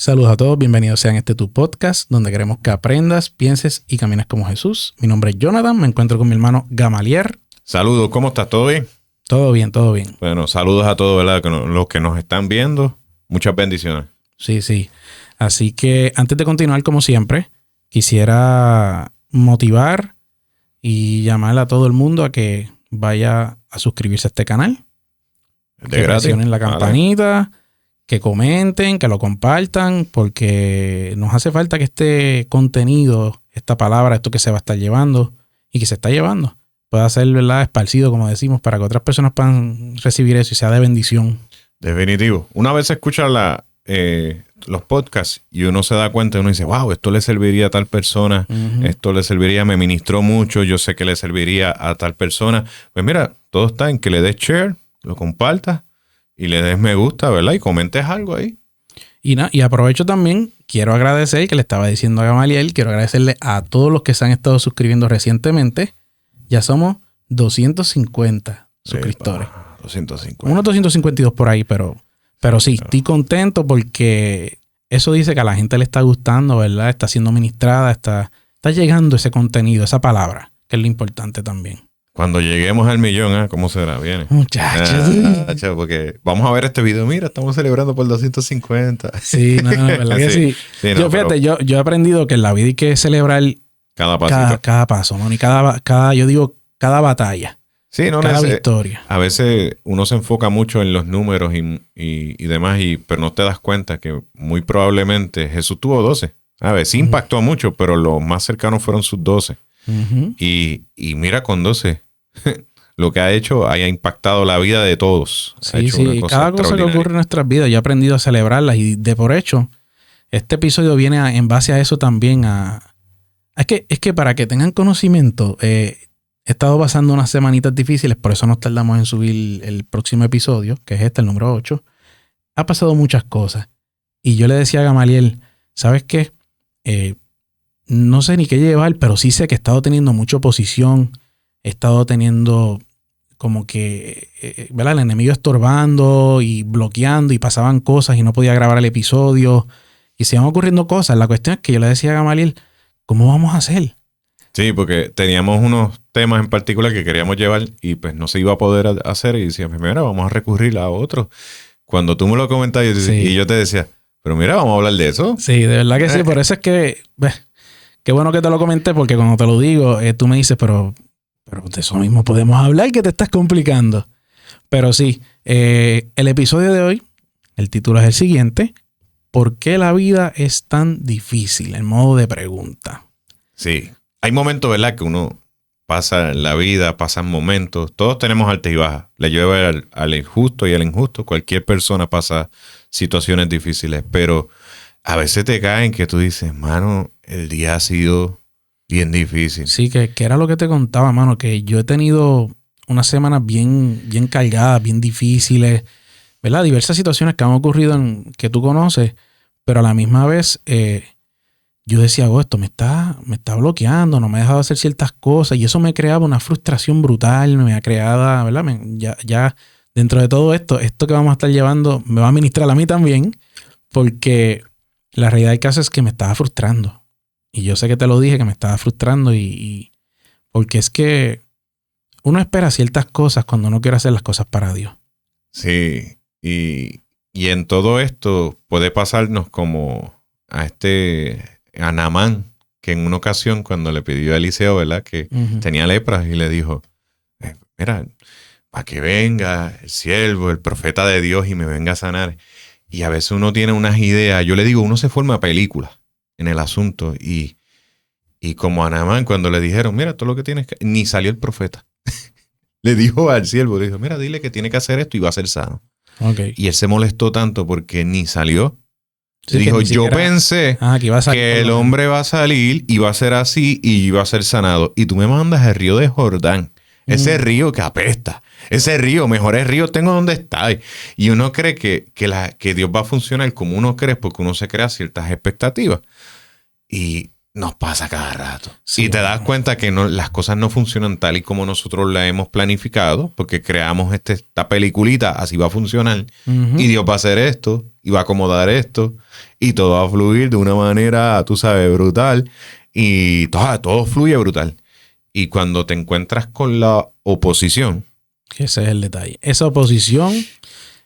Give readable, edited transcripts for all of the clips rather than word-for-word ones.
Saludos a todos, bienvenidos sean a tu podcast, donde queremos que aprendas, pienses y camines como Jesús. Mi nombre es Jonathan, me encuentro con mi hermano Gamaliel. Saludos, ¿cómo estás? ¿Todo bien? Todo bien, todo bien. Bueno, saludos a todos, ¿verdad? Los que nos están viendo, muchas bendiciones. Sí. Así que antes de continuar, como siempre, quisiera motivar y llamar a todo el mundo a que vaya a suscribirse a este canal. Que presionen la campanita, que comenten, que lo compartan, porque nos hace falta que este contenido, esta palabra, esto que se va a estar llevando y que se está llevando, pueda ser, ¿verdad?, esparcido, como decimos, para que otras personas puedan recibir eso y sea de bendición. Definitivo. Una vez se escucha los podcasts y uno se da cuenta y uno dice, wow, esto le serviría a tal persona, esto le serviría, me ministró mucho, yo sé que le serviría a tal persona. Pues mira, todo está en que le des share, lo compartas y le des me gusta, ¿verdad? Y comentes algo ahí. Y aprovecho también, quiero agradecer, que le estaba diciendo a Gamaliel, quiero agradecerle a todos los que se han estado suscribiendo recientemente. Ya somos 250 suscriptores. 250. Unos 252 por ahí, pero sí, estoy contento porque eso dice que a la gente le está gustando, ¿verdad? Está siendo ministrada, está llegando ese contenido, esa palabra, que es lo importante también. Cuando lleguemos al 1,000,000, ¿cómo será? Viene. Muchachos. Porque vamos a ver este video. Mira, estamos celebrando por 250. Sí, ¿verdad que sí? Fíjate, yo he aprendido que en la vida hay que celebrar cada paso, ¿no? Y cada batalla. Sí, cada victoria. A veces uno se enfoca mucho en los números y demás, pero no te das cuenta que muy probablemente Jesús tuvo 12. A ver, sí impactó mucho, pero los más cercanos fueron sus 12. Y mira, con 12, lo que ha hecho haya impactado la vida de todos. Sí. Cada cosa que ocurre en nuestras vidas, yo he aprendido a celebrarlas y de por hecho, este episodio viene en base a eso también. Es que para que tengan conocimiento, he estado pasando unas semanitas difíciles, por eso nos tardamos en subir el próximo episodio, que es el número 8. Ha pasado muchas cosas. Y yo le decía a Gamaliel, ¿sabes qué? No sé ni qué llevar, pero sí sé que he estado teniendo mucha oposición. He estado teniendo como que, ¿verdad?, el enemigo estorbando y bloqueando y pasaban cosas y no podía grabar el episodio. Y se iban ocurriendo cosas. La cuestión es que yo le decía a Gamaliel, ¿cómo vamos a hacer? Sí, porque teníamos unos temas en particular que queríamos llevar y pues no se iba a poder hacer. Y decíamos, mira, vamos a recurrir a otro. Cuando tú me lo comentas y yo te decía, pero mira, vamos a hablar de eso. Sí, de verdad que sí. Por eso es que... Qué bueno que te lo comenté, porque cuando te lo digo, tú me dices, pero de eso mismo podemos hablar, que te estás complicando. Pero sí, el episodio de hoy, el título es el siguiente: ¿por qué la vida es tan difícil? En modo de pregunta. Sí, hay momentos, ¿verdad?, que uno pasa en la vida, pasan momentos. Todos tenemos altas y bajas. Le llueve al injusto y al injusto. Cualquier persona pasa situaciones difíciles, pero a veces te caen que tú dices, mano, el día ha sido bien difícil. Sí, que era lo que te contaba, mano, que yo he tenido unas semanas bien cargadas, bien difíciles, ¿verdad? Diversas situaciones que han ocurrido que tú conoces, pero a la misma vez yo decía, esto me está bloqueando, no me ha dejado hacer ciertas cosas, y eso me creaba una frustración brutal, me ha creado, ¿verdad? Ya dentro de todo esto que vamos a estar llevando me va a ministrar a mí también, porque la realidad del caso es que me estaba frustrando. Y yo sé que te lo dije, que me estaba frustrando y porque es que uno espera ciertas cosas cuando uno quiere hacer las cosas para Dios. Sí, y en todo esto puede pasarnos como a Naamán, que en una ocasión cuando le pidió a Eliseo, ¿verdad?, que tenía lepra y le dijo, mira, para que venga el siervo, el profeta de Dios y me venga a sanar. Y a veces uno tiene unas ideas, yo le digo, uno se forma películas en el asunto. Y como a Naamán, cuando le dijeron, mira, todo lo que tienes que... Ni salió el profeta. Le dijo al siervo, le dijo, mira, dile que tiene que hacer esto y va a ser sano. Okay. Y él se molestó tanto porque ni salió. Sí, dijo, yo pensé que el hombre va a salir y va a ser así y va a ser sanado. Y tú me mandas al río de Jordán. Ese río que apesta. Ese río, mejores ríos tengo donde está. Y uno cree que Dios va a funcionar como uno cree porque uno se crea ciertas expectativas. Y nos pasa cada rato. Sí, y te das cuenta que las cosas no funcionan tal y como nosotros la hemos planificado, porque creamos esta peliculita, así va a funcionar, y Dios va a hacer esto, y va a acomodar esto y todo va a fluir de una manera, tú sabes, brutal y todo fluye brutal. Y cuando te encuentras con la oposición... Ese es el detalle. Esa oposición,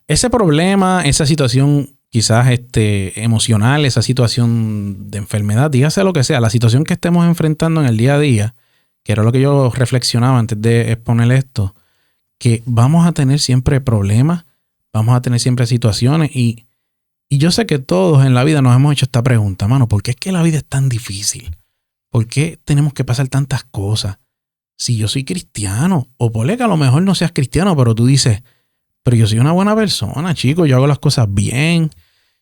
ese problema, esa situación quizás emocional, esa situación de enfermedad, dígase lo que sea, la situación que estemos enfrentando en el día a día, que era lo que yo reflexionaba antes de exponer esto, que vamos a tener siempre problemas, vamos a tener siempre situaciones y yo sé que todos en la vida nos hemos hecho esta pregunta, mano, ¿por qué es que la vida es tan difícil? ¿Por qué tenemos que pasar tantas cosas? Si yo soy cristiano, o ponle que a lo mejor no seas cristiano, pero tú dices, pero yo soy una buena persona, chico, yo hago las cosas bien,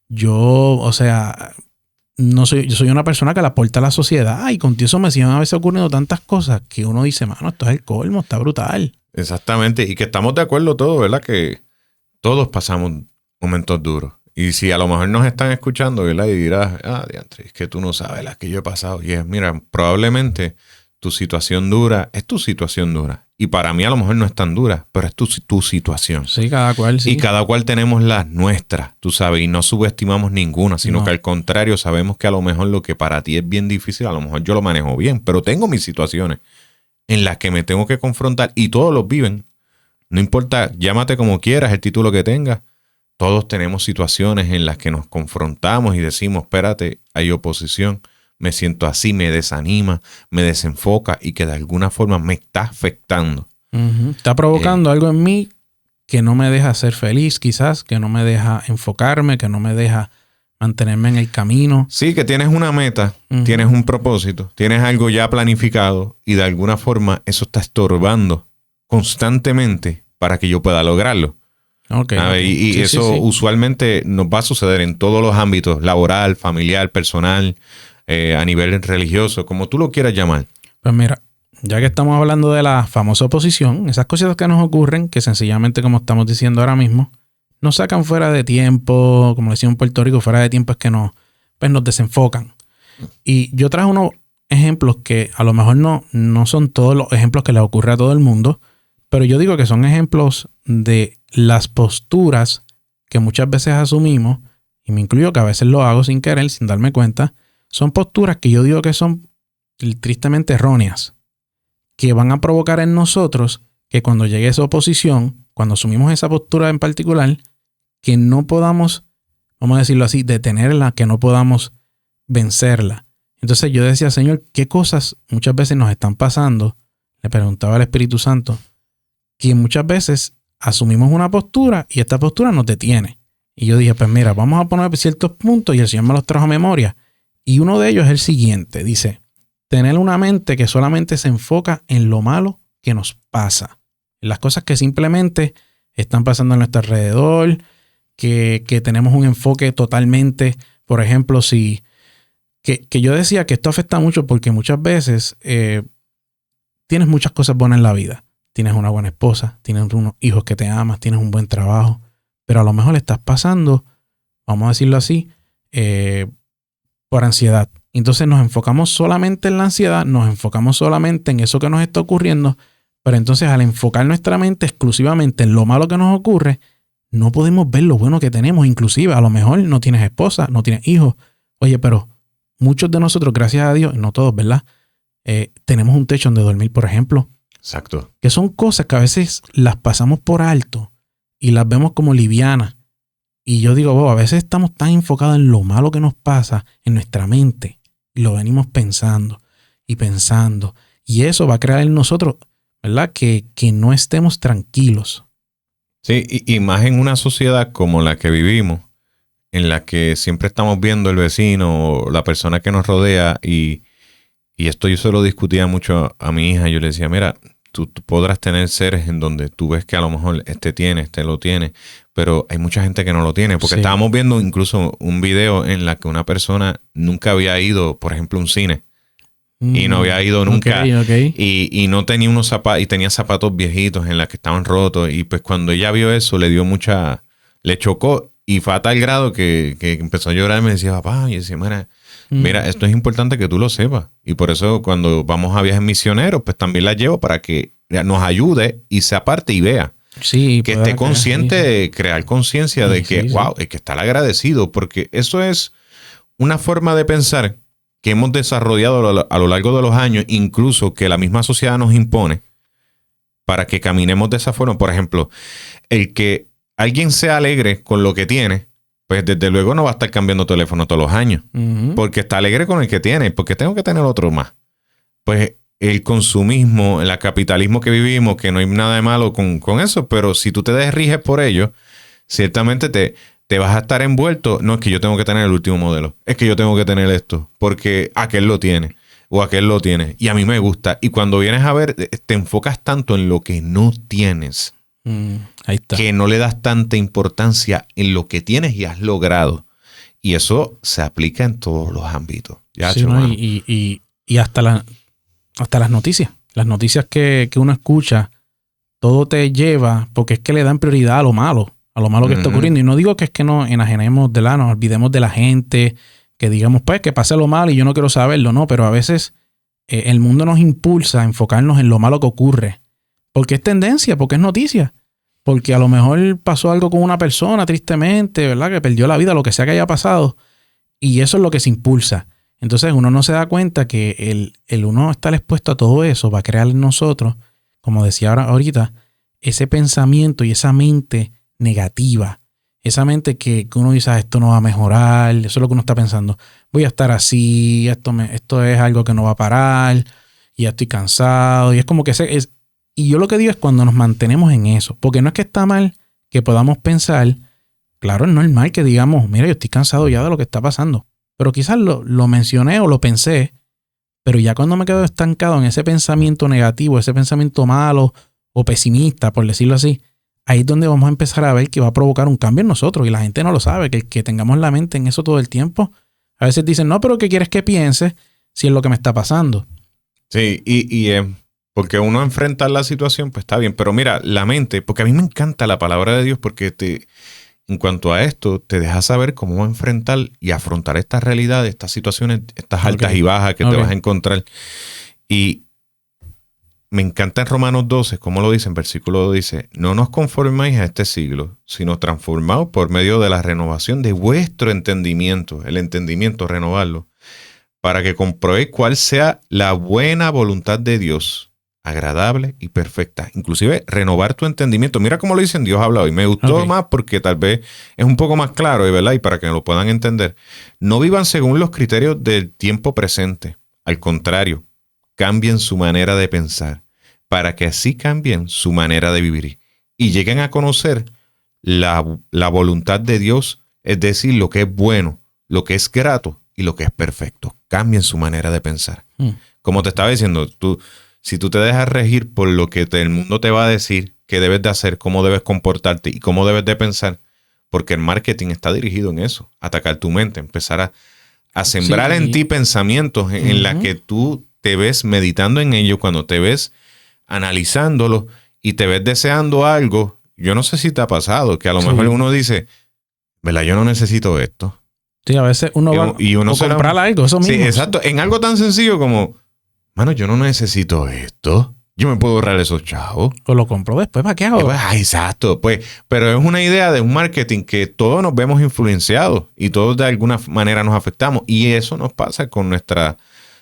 yo soy una persona que la aporta a la sociedad y con eso me siguen a veces ocurriendo tantas cosas que uno dice, mano, esto es el colmo, está brutal. Exactamente, y que estamos de acuerdo todos, ¿verdad? Que todos pasamos momentos duros. Y si a lo mejor nos están escuchando, ¿verdad? Y dirás, diantre, es que tú no sabes las que yo he pasado. Y es, mira, probablemente tu situación dura es tu situación dura. Y para mí a lo mejor no es tan dura, pero es tu situación. Sí, cada cual, sí. Y cada cual tenemos las nuestras, tú sabes, y no subestimamos ninguna, sino que al contrario, sabemos que a lo mejor lo que para ti es bien difícil, a lo mejor yo lo manejo bien, pero tengo mis situaciones en las que me tengo que confrontar y todos los viven. No importa, llámate como quieras, el título que tengas. Todos tenemos situaciones en las que nos confrontamos y decimos, espérate, hay oposición, me siento así, me desanima, me desenfoca y que de alguna forma me está afectando. Uh-huh. Está provocando algo en mí que no me deja ser feliz, quizás, que no me deja enfocarme, que no me deja mantenerme en el camino. Sí, que tienes una meta, tienes un propósito, tienes algo ya planificado y de alguna forma eso está estorbando constantemente para que yo pueda lograrlo. Okay. Y sí, eso usualmente nos va a suceder en todos los ámbitos, laboral, familiar, personal, a nivel religioso, como tú lo quieras llamar. Pues mira, ya que estamos hablando de la famosa oposición, esas cosas que nos ocurren, que sencillamente, como estamos diciendo ahora mismo, nos sacan fuera de tiempo, como decimos en Puerto Rico, fuera de tiempo es que nos desenfocan. Y yo traje unos ejemplos que a lo mejor no son todos los ejemplos que les ocurre a todo el mundo, pero yo digo que son ejemplos de las posturas que muchas veces asumimos, y me incluyo que a veces lo hago sin querer, sin darme cuenta, son posturas que yo digo que son tristemente erróneas, que van a provocar en nosotros que cuando llegue esa oposición, cuando asumimos esa postura en particular, que no podamos, vamos a decirlo así, detenerla, que no podamos vencerla. Entonces yo decía, Señor, ¿qué cosas muchas veces nos están pasando? Le preguntaba al Espíritu Santo, que muchas veces asumimos una postura y esta postura nos detiene. Y yo dije, pues mira, vamos a poner ciertos puntos y el Señor me los trajo a memoria. Y uno de ellos es el siguiente. Dice, tener una mente que solamente se enfoca en lo malo que nos pasa. En las cosas que simplemente están pasando a nuestro alrededor, que tenemos un enfoque totalmente, por ejemplo, que yo decía que esto afecta mucho porque muchas veces tienes muchas cosas buenas en la vida. Tienes una buena esposa, tienes unos hijos que te amas, tienes un buen trabajo, pero a lo mejor estás pasando, vamos a decirlo así, por ansiedad. Entonces nos enfocamos solamente en la ansiedad, nos enfocamos solamente en eso que nos está ocurriendo, pero entonces al enfocar nuestra mente exclusivamente en lo malo que nos ocurre, no podemos ver lo bueno que tenemos. Inclusive a lo mejor no tienes esposa, no tienes hijos. Oye, pero muchos de nosotros, gracias a Dios, no todos, ¿verdad? Tenemos un techo donde dormir, por ejemplo. Exacto. Que son cosas que a veces las pasamos por alto y las vemos como livianas. Y yo digo, a veces estamos tan enfocados en lo malo que nos pasa en nuestra mente y lo venimos pensando y pensando. Y eso va a crear en nosotros, ¿verdad? Que no estemos tranquilos. Sí, y más en una sociedad como la que vivimos, en la que siempre estamos viendo el vecino o la persona que nos rodea y esto yo se lo discutía mucho a mi hija. Yo le decía, mira, tú podrás tener seres en donde tú ves que a lo mejor este lo tiene, pero hay mucha gente que no lo tiene. Porque estábamos viendo incluso un video en la que una persona nunca había ido, por ejemplo, a un cine. Y no había ido nunca. Okay. Y no tenía unos zapatos, y tenía zapatos viejitos en los que estaban rotos. Y pues cuando ella vio eso, le chocó. Y fue a tal grado que empezó a llorar y me decía, papá, y decía, mira, esto es importante que tú lo sepas. Y por eso cuando vamos a viajes misioneros, pues también la llevo para que nos ayude y se aparte y vea. Sí, que esté consciente de crear conciencia de que, wow, hay que estar agradecido, porque eso es una forma de pensar que hemos desarrollado a lo largo de los años, incluso que la misma sociedad nos impone para que caminemos de esa forma. Por ejemplo, el que alguien sea alegre con lo que tiene, pues desde luego no va a estar cambiando teléfono todos los años, porque está alegre con el que tiene, porque tengo que tener otro más. Pues el consumismo, el capitalismo que vivimos, que no hay nada de malo con eso, pero si tú te desriges por ello, ciertamente te vas a estar envuelto. No es que yo tengo que tener el último modelo, es que yo tengo que tener esto, porque aquel lo tiene, o aquel lo tiene, y a mí me gusta. Y cuando vienes a ver, te enfocas tanto en lo que no tienes, ahí está, que no le das tanta importancia en lo que tienes y has logrado. Y eso se aplica en todos los ámbitos. Ya, sí, ¿no? Y hasta las noticias. Las noticias que uno escucha, todo te lleva, porque es que le dan prioridad a lo malo que está ocurriendo. Y no digo que es que nos enajenemos nos olvidemos de la gente, que digamos, pues, que pase lo malo y yo no quiero saberlo, no, pero a veces el mundo nos impulsa a enfocarnos en lo malo que ocurre. Porque es tendencia, porque es noticia. Porque a lo mejor pasó algo con una persona, tristemente, ¿verdad? Que perdió la vida, lo que sea que haya pasado. Y eso es lo que se impulsa. Entonces uno no se da cuenta que el uno estar expuesto a todo eso va a crear en nosotros, como decía ahorita, ese pensamiento y esa mente negativa. Esa mente que uno dice, esto no va a mejorar, eso es lo que uno está pensando. Voy a estar así, esto es algo que no va a parar, y ya estoy cansado. Y es como que y yo lo que digo es cuando nos mantenemos en eso, porque no es que está mal que podamos pensar, claro, es normal que digamos, mira, yo estoy cansado ya de lo que está pasando. Pero quizás lo mencioné o lo pensé, pero ya cuando me quedo estancado en ese pensamiento negativo, ese pensamiento malo o pesimista, por decirlo así, ahí es donde vamos a empezar a ver que va a provocar un cambio en nosotros y la gente no lo sabe, que tengamos la mente en eso todo el tiempo. A veces dicen, no, pero ¿qué quieres que piense si es lo que me está pasando? Sí, y porque uno enfrenta la situación, pues está bien, pero mira, la mente, porque a mí me encanta la palabra de Dios porque en cuanto a esto, te deja saber cómo enfrentar y afrontar estas realidades, estas situaciones, estas altas y bajas que te vas a encontrar. Y me encanta en Romanos 12, como lo dice en versículo 2, dice, no nos conforméis a este siglo, sino transformaos por medio de la renovación de vuestro entendimiento, el entendimiento, renovarlo, para que comprobéis cuál sea la buena voluntad de Dios, agradable y perfecta. Inclusive renovar tu entendimiento. Mira cómo lo dicen, Dios habla hoy. Me gustó más porque tal vez es un poco más claro, ¿verdad? Y para que lo puedan entender. No vivan según los criterios del tiempo presente. Al contrario, cambien su manera de pensar para que así cambien su manera de vivir y lleguen a conocer la voluntad de Dios, es decir, lo que es bueno, lo que es grato y lo que es perfecto. Cambien su manera de pensar. Como te estaba diciendo, si tú te dejas regir por lo que el mundo te va a decir, qué debes de hacer, cómo debes comportarte y cómo debes de pensar, porque el marketing está dirigido en eso, atacar tu mente, empezar a sembrar en ti pensamientos en la que tú te ves meditando en ello, cuando te ves analizándolo y te ves deseando algo. Yo no sé si te ha pasado, que a lo mejor uno dice, ¿verdad? Yo no necesito esto. Sí, a veces uno va a comprar algo, eso mismo. Sí, exacto. En algo tan sencillo como, mano, yo no necesito esto. Yo me puedo ahorrar esos chavos. O lo compro después, ¿para qué hago? Pues, exacto. Pues, pero es una idea de un marketing que todos nos vemos influenciados y todos de alguna manera nos afectamos. Y eso nos pasa con nuestras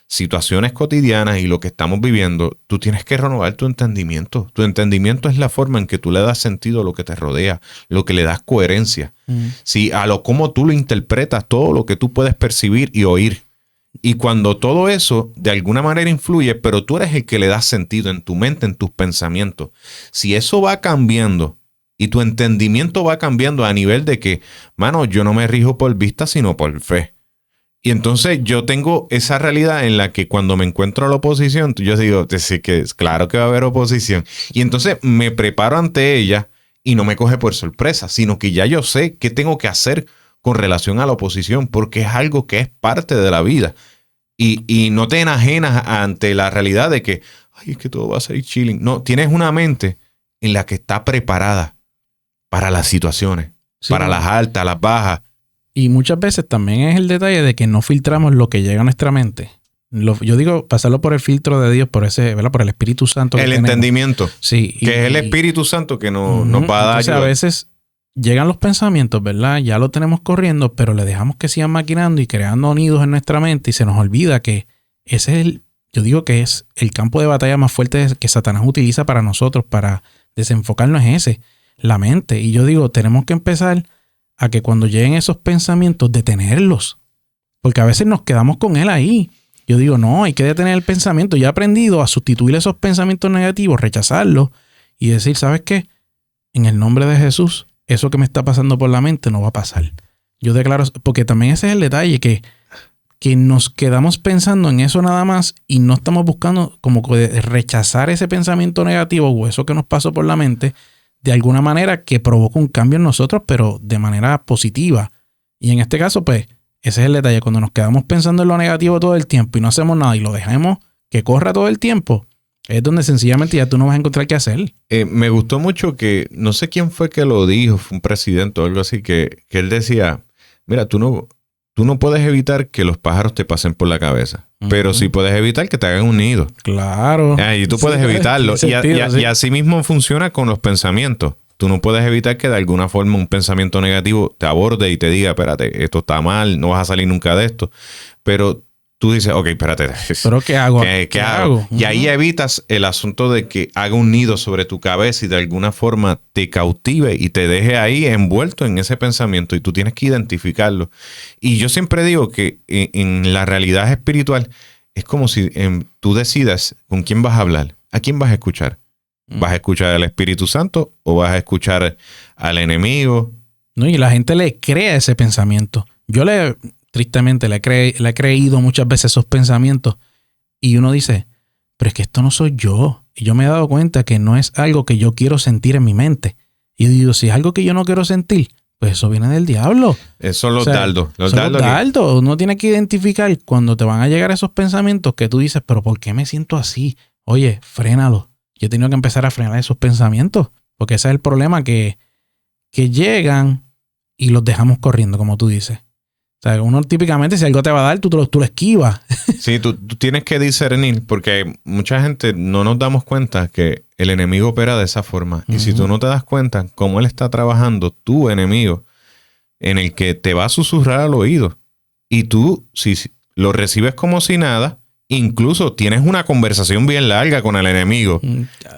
situaciones cotidianas y lo que estamos viviendo. Tú tienes que renovar tu entendimiento. Tu entendimiento es la forma en que tú le das sentido a lo que te rodea, lo que le das coherencia. Sí, a lo cómo tú lo interpretas, todo lo que tú puedes percibir y oír. Y cuando todo eso de alguna manera influye, pero tú eres el que le das sentido en tu mente, en tus pensamientos. Si eso va cambiando y tu entendimiento va cambiando a nivel de que, mano, yo no me rijo por vista, sino por fe. Y entonces yo tengo esa realidad en la que cuando me encuentro a la oposición, yo digo, sí, que claro que va a haber oposición. Y entonces me preparo ante ella y no me coge por sorpresa, sino que ya yo sé qué tengo que hacer con relación a la oposición, porque es algo que es parte de la vida. Y no te enajenas ante la realidad de que, ay, es que todo va a ser chilling. No, tienes una mente en la que está preparada para las situaciones, para las altas, las bajas. Y muchas veces también es el detalle de que no filtramos lo que llega a nuestra mente. Yo digo pasarlo por el filtro de Dios, por ese, ¿verdad? Por el Espíritu Santo. El entendimiento. Sí. Que es el Espíritu Santo que nos va a dar. Entonces, a veces llegan los pensamientos, ¿verdad? Ya lo tenemos corriendo, pero le dejamos que sigan maquinando y creando nidos en nuestra mente y se nos olvida que ese es yo digo que es el campo de batalla más fuerte que Satanás utiliza para nosotros, para desenfocarnos, es ese, la mente. Y yo digo, tenemos que empezar a que cuando lleguen esos pensamientos, detenerlos. Porque a veces nos quedamos con él ahí. Yo digo, no, hay que detener el pensamiento. Ya he aprendido a sustituir esos pensamientos negativos, rechazarlos y decir, ¿sabes qué? En el nombre de Jesús, eso que me está pasando por la mente no va a pasar. Yo declaro, porque también ese es el detalle, que nos quedamos pensando en eso nada más y no estamos buscando como rechazar ese pensamiento negativo o eso que nos pasó por la mente de alguna manera que provoca un cambio en nosotros, pero de manera positiva. Y en este caso, pues, ese es el detalle. Cuando nos quedamos pensando en lo negativo todo el tiempo y no hacemos nada y lo dejamos que corra todo el tiempo, es donde sencillamente ya tú no vas a encontrar qué hacer. Me gustó mucho que, no sé quién fue que lo dijo, fue un presidente o algo así, que él decía, mira, tú no puedes evitar que los pájaros te pasen por la cabeza, pero sí puedes evitar que te hagan un nido. Claro. Y tú puedes evitarlo. Y así mismo funciona con los pensamientos. Tú no puedes evitar que de alguna forma un pensamiento negativo te aborde y te diga, espérate, esto está mal, no vas a salir nunca de esto. Pero tú dices, ok, espérate. ¿Pero qué hago? ¿Qué hago? Y ahí evitas el asunto de que haga un nido sobre tu cabeza y de alguna forma te cautive y te deje ahí envuelto en ese pensamiento y tú tienes que identificarlo. Y yo siempre digo que en la realidad espiritual es como si tú decidas con quién vas a hablar, a quién vas a escuchar. ¿Vas a escuchar al Espíritu Santo o vas a escuchar al enemigo? No, y la gente le crea ese pensamiento. Tristemente, le he creído muchas veces esos pensamientos y uno dice, pero es que esto no soy yo. Y yo me he dado cuenta que no es algo que yo quiero sentir en mi mente. Y digo, si es algo que yo no quiero sentir, pues eso viene del diablo. Son los dardos. Los dardos. Uno tiene que identificar cuando te van a llegar esos pensamientos que tú dices, pero ¿por qué me siento así? Oye, frénalo. Yo he tenido que empezar a frenar esos pensamientos, porque ese es el problema, que llegan y los dejamos corriendo, como tú dices. O sea, uno típicamente, si algo te va a dar, tú lo esquivas. Sí, tú tienes que discernir, porque mucha gente no nos damos cuenta que el enemigo opera de esa forma. Y si tú no te das cuenta cómo él está trabajando, tu enemigo, en el que te va a susurrar al oído, y tú, si lo recibes como si nada, incluso tienes una conversación bien larga con el enemigo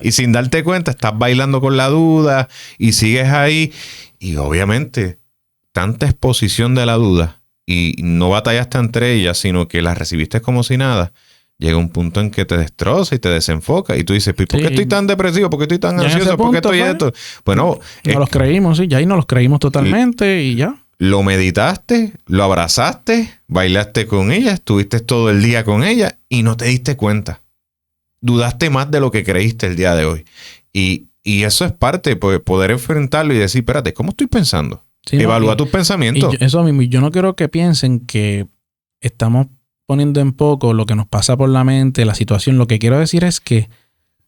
y sin darte cuenta estás bailando con la duda y sigues ahí y obviamente tanta exposición de la duda y no batallaste entre ellas, sino que las recibiste como si nada, llega un punto en que te destroza y te desenfoca y tú dices, ¿por qué estoy tan depresivo? ¿Por qué estoy tan ansioso? ¿Por qué estoy esto? Bueno, no los creímos, sí, ya ahí no los creímos totalmente y ya. Lo meditaste, lo abrazaste, bailaste con ella, estuviste todo el día con ella y no te diste cuenta. Dudaste más de lo que creíste el día de hoy. Y eso es parte de poder enfrentarlo y decir, espérate, ¿cómo estoy pensando? Sí, evalúa tus pensamientos. Eso mismo, yo no quiero que piensen que estamos poniendo en poco lo que nos pasa por la mente, la situación. Lo que quiero decir es que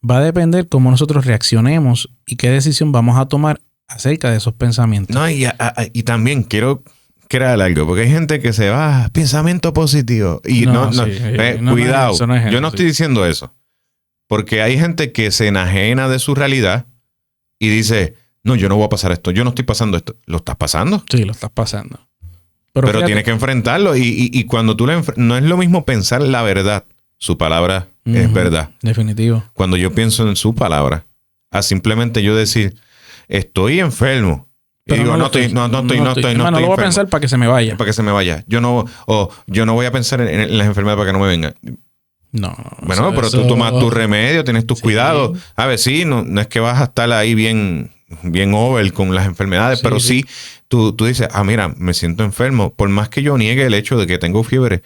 va a depender cómo nosotros reaccionemos y qué decisión vamos a tomar acerca de esos pensamientos. No, y también quiero crear algo, porque hay gente que se va, pensamiento positivo. Y cuidado, eso no es eso, yo no estoy diciendo eso. Porque hay gente que se enajena de su realidad y dice, no, yo no voy a pasar esto, yo no estoy pasando esto. ¿Lo estás pasando? Sí, lo estás pasando. Pero tienes que enfrentarlo y cuando tú no es lo mismo pensar la verdad. Su palabra es verdad. Definitivo. Cuando yo pienso en su palabra, a simplemente yo decir, estoy enfermo. Pero y digo, no estoy. No lo voy a pensar para que se me vaya. Para que se me vaya. Yo no voy a pensar en las enfermedades para que no me vengan. No. Bueno, pero tú tomas tu remedio, tienes tus cuidados. A ver, sí, no es que vas a estar ahí bien over con las enfermedades, pero sí tú dices, mira, me siento enfermo. Por más que yo niegue el hecho de que tengo fiebre,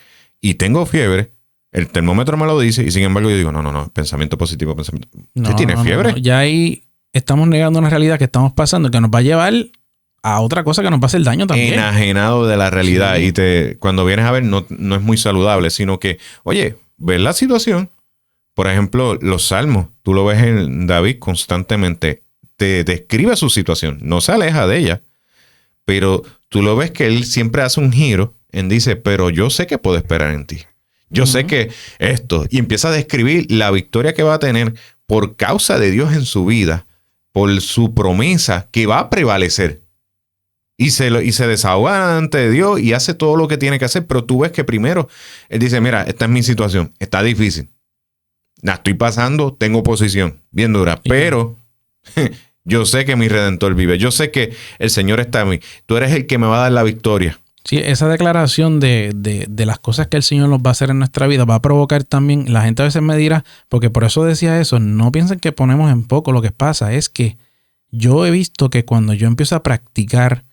el termómetro me lo dice, y sin embargo yo digo, no, pensamiento positivo, pensamiento. ¿Usted tiene fiebre? No. Ya ahí estamos negando una realidad que estamos pasando, que nos va a llevar a otra cosa que nos va a hacer daño también. Enajenado de la realidad. Sí. Y cuando vienes a ver, no es muy saludable, sino que, oye, ves la situación. Por ejemplo, los salmos, tú lo ves en David constantemente, te describe su situación, no se aleja de ella, pero tú lo ves que él siempre hace un giro en dice, pero yo sé que puedo esperar en ti. Yo sé que esto. Y empieza a describir la victoria que va a tener por causa de Dios en su vida, por su promesa que va a prevalecer. Y se desahoga ante de Dios y hace todo lo que tiene que hacer. Pero tú ves que primero él dice, mira, esta es mi situación. Está difícil. La estoy pasando, tengo oposición bien dura. Pero yo sé que mi Redentor vive. Yo sé que el Señor está en mí. Tú eres el que me va a dar la victoria. Sí, esa declaración de las cosas que el Señor nos va a hacer en nuestra vida va a provocar también, la gente a veces me dirá, porque por eso decía eso, no piensen que ponemos en poco. Lo que pasa es que yo he visto que cuando yo empiezo a practicar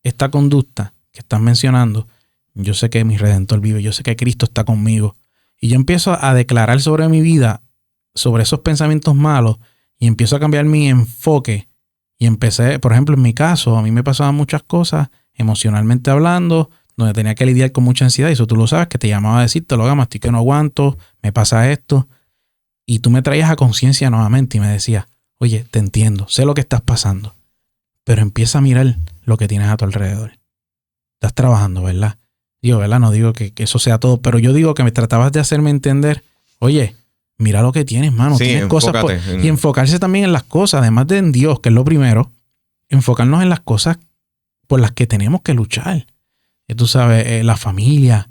esta conducta que estás mencionando, yo sé que mi Redentor vive, yo sé que Cristo está conmigo, y yo empiezo a declarar sobre mi vida, sobre esos pensamientos malos, y empiezo a cambiar mi enfoque, y empecé, por ejemplo, en mi caso, a mí me pasaban muchas cosas emocionalmente hablando, donde tenía que lidiar con mucha ansiedad, y eso tú lo sabes, que te llamaba a decirte, lo hagas, estoy que no aguanto, me pasa esto, y tú me traías a conciencia nuevamente y me decías, oye, te entiendo, sé lo que estás pasando, pero empieza a mirar lo que tienes a tu alrededor. Estás trabajando, ¿verdad? Digo, ¿verdad? No digo que eso sea todo, pero yo digo que me tratabas de hacerme entender, oye, mira lo que tienes, mano, Sí, tienes cosas y enfocarse también en las cosas, además de en Dios, que es lo primero, enfocarnos en las cosas por las que tenemos que luchar. Tú sabes, la familia,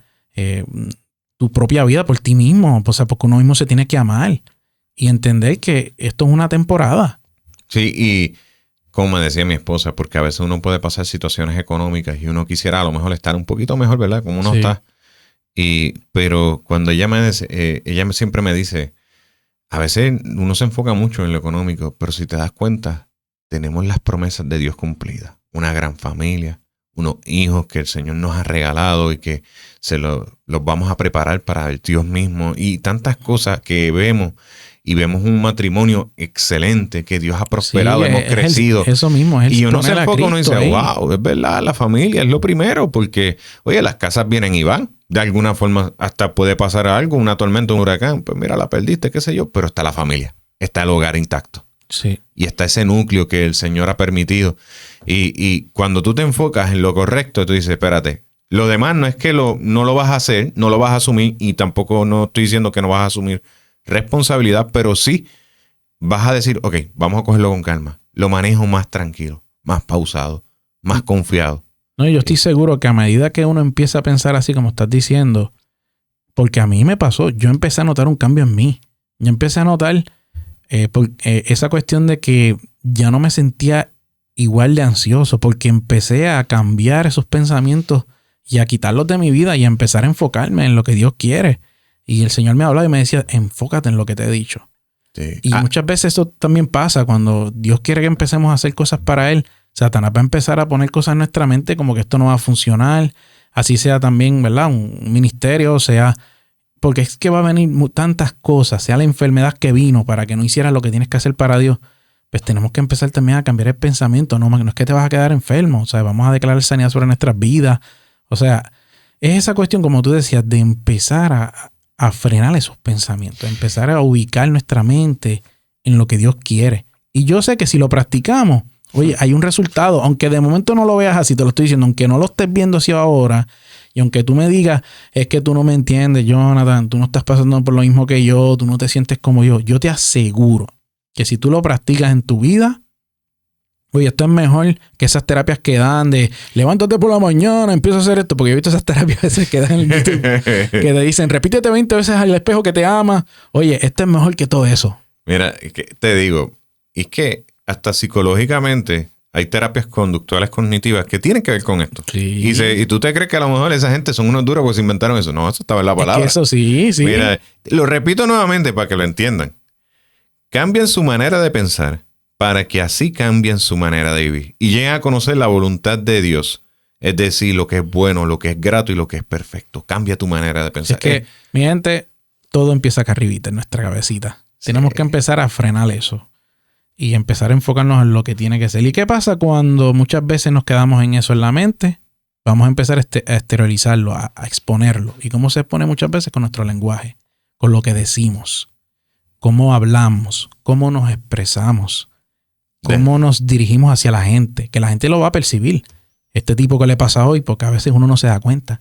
tu propia vida por ti mismo, o sea, porque uno mismo se tiene que amar y entender que esto es una temporada. Sí, y como me decía mi esposa, porque a veces uno puede pasar situaciones económicas y uno quisiera a lo mejor estar un poquito mejor, ¿verdad? Como uno está. Pero cuando ella siempre me dice, a veces uno se enfoca mucho en lo económico, pero si te das cuenta, tenemos las promesas de Dios cumplidas. Una gran familia, unos hijos que el Señor nos ha regalado y que los vamos a preparar para el Dios mismo. Y tantas cosas que vemos. Y vemos un matrimonio excelente que Dios ha prosperado, hemos crecido. Eso mismo es el. Y uno se enfoca, uno dice, wow, es verdad, la familia es lo primero, porque, oye, las casas vienen y van. De alguna forma hasta puede pasar algo, una tormenta, un huracán. Pues mira, la perdiste, qué sé yo, pero está la familia, está el hogar intacto. Sí. Y está ese núcleo que el Señor ha permitido. Y cuando tú te enfocas en lo correcto, tú dices, espérate, lo demás no es que no lo vas a hacer, no lo vas a asumir, y tampoco no estoy diciendo que no vas a asumir responsabilidad, pero sí vas a decir, ok, vamos a cogerlo con calma. Lo manejo más tranquilo, más pausado, más confiado. No, yo estoy seguro que a medida que uno empieza a pensar así como estás diciendo, porque a mí me pasó, yo empecé a notar un cambio en mí. Yo empecé a notar esa cuestión de que ya no me sentía igual de ansioso, porque empecé a cambiar esos pensamientos y a quitarlos de mi vida y a empezar a enfocarme en lo que Dios quiere. Y el Señor me hablaba y me decía, enfócate en lo que te he dicho. Sí. Y muchas veces eso también pasa cuando Dios quiere que empecemos a hacer cosas para Él. Satanás va a empezar a poner cosas en nuestra mente como que esto no va a funcionar. Así sea también, ¿verdad? Un ministerio, sea... Porque es que va a venir tantas cosas, sea la enfermedad que vino para que no hicieras lo que tienes que hacer para Dios. Pues tenemos que empezar también a cambiar el pensamiento. No es que te vas a quedar enfermo. O sea, vamos a declarar sanidad sobre nuestras vidas. O sea, es esa cuestión, como tú decías, de empezar a frenar esos pensamientos, empezar a ubicar nuestra mente en lo que Dios quiere. Y yo sé que si lo practicamos, oye, hay un resultado, aunque de momento no lo veas así, te lo estoy diciendo, aunque no lo estés viendo así ahora, y aunque tú me digas, es que tú no me entiendes, Jonathan, tú no estás pasando por lo mismo que yo, tú no te sientes como yo te aseguro que si tú lo practicas en tu vida, oye, esto es mejor que esas terapias que dan de levántate por la mañana, empieza a hacer esto, porque yo he visto esas terapias a veces que dan en YouTube, que te dicen, repítete 20 veces al espejo que te ama. Oye, esto es mejor que todo eso. Mira, te digo, es que hasta psicológicamente hay terapias conductuales cognitivas que tienen que ver con esto. Sí. Y tú te crees que a lo mejor esa gente son unos duros porque se inventaron eso. No, eso estaba en la palabra. Es que eso sí. Mira, lo repito nuevamente para que lo entiendan. Cambian su manera de pensar para que así cambien su manera de vivir y lleguen a conocer la voluntad de Dios. Es decir, lo que es bueno, lo que es grato y lo que es perfecto. Cambia tu manera de pensar. Es que, mi gente, todo empieza acá arribita en nuestra cabecita. Sí. Tenemos que empezar a frenar eso y empezar a enfocarnos en lo que tiene que ser. ¿Y qué pasa cuando muchas veces nos quedamos en eso en la mente? Vamos a empezar a exteriorizarlo, a exponerlo. ¿Y cómo se expone muchas veces? Con nuestro lenguaje, con lo que decimos, cómo hablamos, cómo nos expresamos, cómo nos dirigimos hacia la gente, que la gente lo va a percibir. Este tipo que le pasa hoy, porque a veces uno no se da cuenta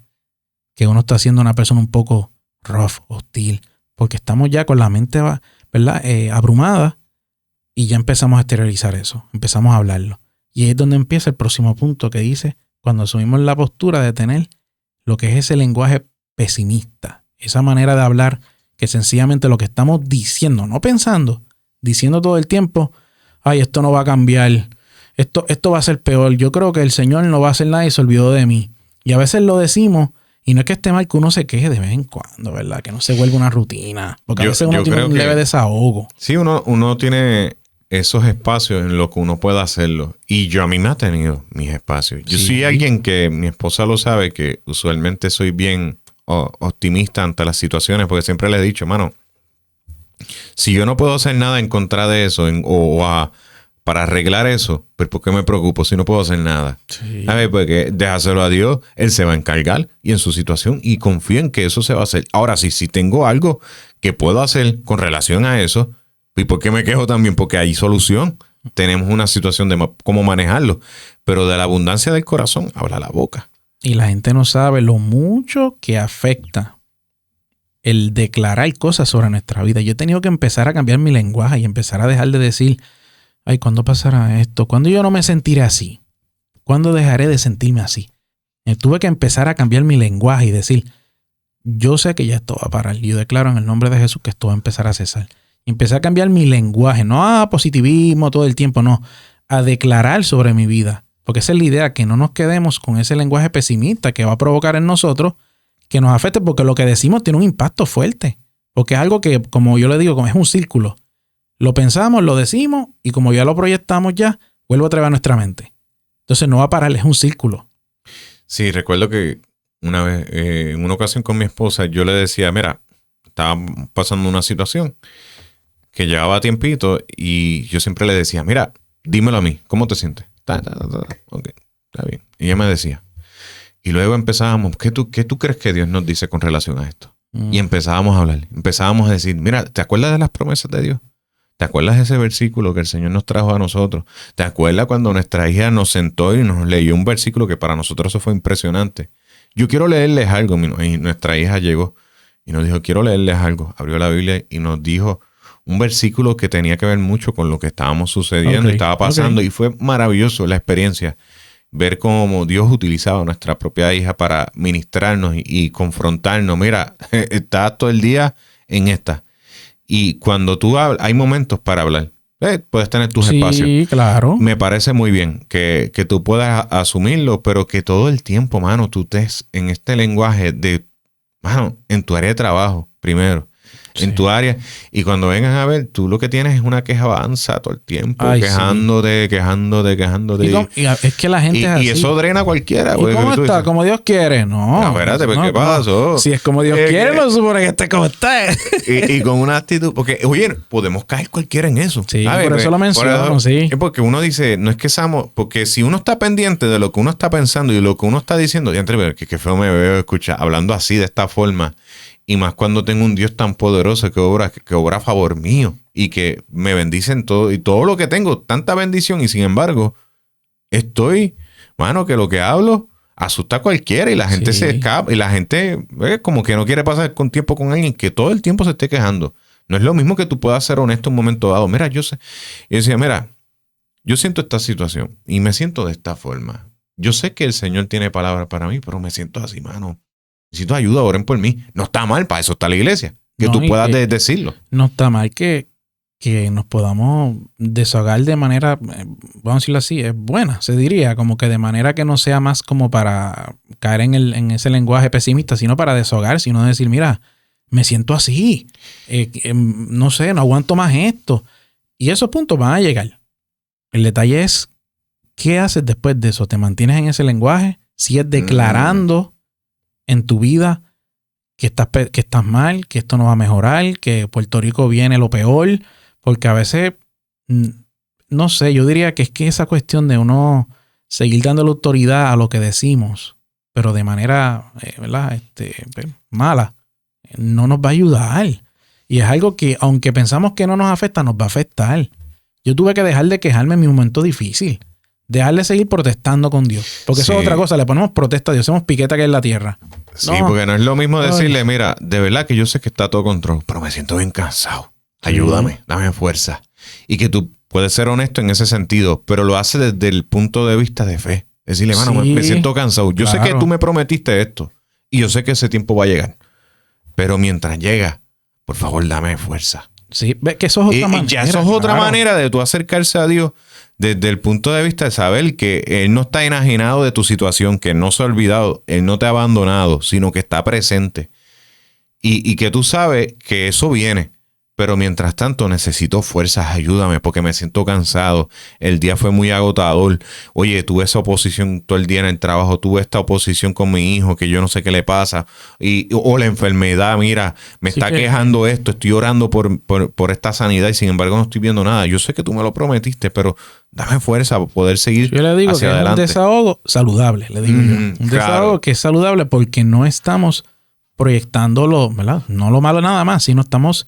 que uno está siendo una persona un poco rough, hostil, porque estamos ya con la mente, ¿verdad? Abrumada y ya empezamos a exteriorizar eso, empezamos a hablarlo. Y ahí es donde empieza el próximo punto que dice, cuando asumimos la postura de tener lo que es ese lenguaje pesimista, esa manera de hablar que sencillamente lo que estamos diciendo, no pensando, diciendo todo el tiempo, ay, esto no va a cambiar, esto va a ser peor, yo creo que el Señor no va a hacer nada y se olvidó de mí. Y a veces lo decimos, y no es que esté mal que uno se queje de vez en cuando, ¿verdad? Que no se vuelva una rutina, porque a veces uno tiene un leve desahogo. Sí, uno tiene esos espacios en los que uno puede hacerlo. Y a mí me ha tenido mis espacios. Yo soy alguien que, mi esposa lo sabe, que usualmente soy bien optimista ante las situaciones, porque siempre le he dicho, mano, si yo no puedo hacer nada en contra de eso para arreglar eso, pues ¿por qué me preocupo si no puedo hacer nada? Sí. A ver, porque déjaselo a Dios, Él se va a encargar y en su situación y confío en que eso se va a hacer. Ahora, si tengo algo que puedo hacer con relación a eso, ¿y por qué me quejo también? Porque hay solución. Tenemos una situación de cómo manejarlo. Pero de la abundancia del corazón habla la boca. Y la gente no sabe lo mucho que afecta el declarar cosas sobre nuestra vida. Yo he tenido que empezar a cambiar mi lenguaje y empezar a dejar de decir, ay, ¿cuándo pasará esto? ¿Cuándo yo no me sentiré así? ¿Cuándo dejaré de sentirme así? Tuve que empezar a cambiar mi lenguaje y decir, yo sé que ya esto va a parar. Yo declaro en el nombre de Jesús que esto va a empezar a cesar. Y empecé a cambiar mi lenguaje, no a positivismo todo el tiempo, no, a declarar sobre mi vida. Porque esa es la idea, que no nos quedemos con ese lenguaje pesimista que va a provocar en nosotros que nos afecte, porque lo que decimos tiene un impacto fuerte. Porque es algo que, como yo le digo, como es un círculo. Lo pensamos, lo decimos y como ya lo proyectamos ya, vuelve otra vez a nuestra mente. Entonces no va a parar, es un círculo. Sí, recuerdo que una vez, en una ocasión con mi esposa, yo le decía, mira, estaba pasando una situación que llevaba tiempito y yo siempre le decía, mira, dímelo a mí, ¿cómo te sientes? Ok, está bien. Y ella me decía. Y luego empezábamos, ¿qué tú crees que Dios nos dice con relación a esto? Y empezábamos a hablar, empezábamos a decir, mira, ¿te acuerdas de las promesas de Dios? ¿Te acuerdas de ese versículo que el Señor nos trajo a nosotros? ¿Te acuerdas cuando nuestra hija nos sentó y nos leyó un versículo que para nosotros eso fue impresionante? Yo quiero leerles algo. Y nuestra hija llegó y nos dijo, quiero leerles algo. Abrió la Biblia y nos dijo un versículo que tenía que ver mucho con lo que estábamos sucediendo y estaba pasando. Y fue maravilloso la experiencia. Ver cómo Dios utilizaba a nuestra propia hija para ministrarnos y confrontarnos. Mira, estás todo el día en esta. Y cuando tú hablas, hay momentos para hablar. Puedes tener tus espacios. Sí, claro. Me parece muy bien que tú puedas asumirlo, pero que todo el tiempo, mano, tú estés en este lenguaje de, mano, en tu área de trabajo, primero. En tu área. Y cuando vengan a ver, tú lo que tienes es una queja avanza todo el tiempo. Ay, quejándote. Y es que la gente es así. Y eso drena a cualquiera. ¿Y cómo está? ¿Como Dios quiere? No, espérate, ¿qué pasó? Si es como Dios quiere, no supone que esté como está. Y con una actitud. Porque, oye, podemos caer cualquiera en eso. Sí, ¿sabes? Por eso lo menciono, sí. Es porque uno dice, no es que seamos... Porque si uno está pendiente de lo que uno está pensando y lo que uno está diciendo, ya entre que feo me veo escuchar hablando así, de esta forma... Y más cuando tengo un Dios tan poderoso que obra a favor mío y que me bendice en todo. Y todo lo que tengo, tanta bendición. Y sin embargo, mano, que lo que hablo asusta a cualquiera. Y la gente se escapa. Y la gente como que no quiere pasar con tiempo con alguien que todo el tiempo se esté quejando. No es lo mismo que tú puedas ser honesto en un momento dado. Mira, yo sé. Y decía, mira, yo siento esta situación y me siento de esta forma. Yo sé que el Señor tiene palabras para mí, pero me siento así, mano. Necesito ayuda, oren por mí. No está mal, para eso está la iglesia. Que tú puedas decirlo. No está mal que nos podamos desahogar de manera, vamos a decirlo así, es buena, se diría. Como que de manera que no sea más como para caer en ese lenguaje pesimista, sino para desahogar, sino decir, mira, me siento así. No sé, no aguanto más esto. Y esos puntos van a llegar. El detalle es, ¿qué haces después de eso? ¿Te mantienes en ese lenguaje? ¿Sigues declarando en tu vida que estás mal, que esto no va a mejorar, que Puerto Rico viene lo peor? Porque a veces, no sé, yo diría que es que esa cuestión de uno seguir dándole autoridad a lo que decimos, pero de manera, ¿verdad? Mala, no nos va a ayudar. Y es algo que, aunque pensamos que no nos afecta, nos va a afectar. Yo tuve que dejar de quejarme en mi momento difícil. dejar de seguir protestando con Dios. Porque eso es otra cosa. Le ponemos protesta a Dios. Hacemos piqueta que es la tierra. Sí, porque no es lo mismo decirle, mira, de verdad que yo sé que está todo control, pero me siento bien cansado. Ayúdame, dame fuerza. Y que tú puedes ser honesto en ese sentido, pero lo hace desde el punto de vista de fe. Decirle, hermano, me siento cansado. Yo sé que tú me prometiste esto y yo sé que ese tiempo va a llegar. Pero mientras llega, por favor, dame fuerza. Sí, ve que eso es otra manera. Ya eso es otra manera de tú acercarse a Dios desde el punto de vista de saber que Él no está enajenado de tu situación, que Él no se ha olvidado, Él no te ha abandonado, sino que está presente. Y que tú sabes que eso viene. Pero mientras tanto necesito fuerzas, ayúdame porque me siento cansado. El día fue muy agotador. Oye, tuve esa oposición todo el día en el trabajo. Tuve esta oposición con mi hijo que yo no sé qué le pasa. O la enfermedad, mira, me está quejando esto. Estoy orando por esta sanidad y sin embargo no estoy viendo nada. Yo sé que tú me lo prometiste, pero dame fuerza para poder seguir hacia adelante. Yo le digo que es un desahogo saludable, le digo yo. Un desahogo que es saludable porque no estamos proyectándolo, ¿verdad? No lo malo nada más, sino estamos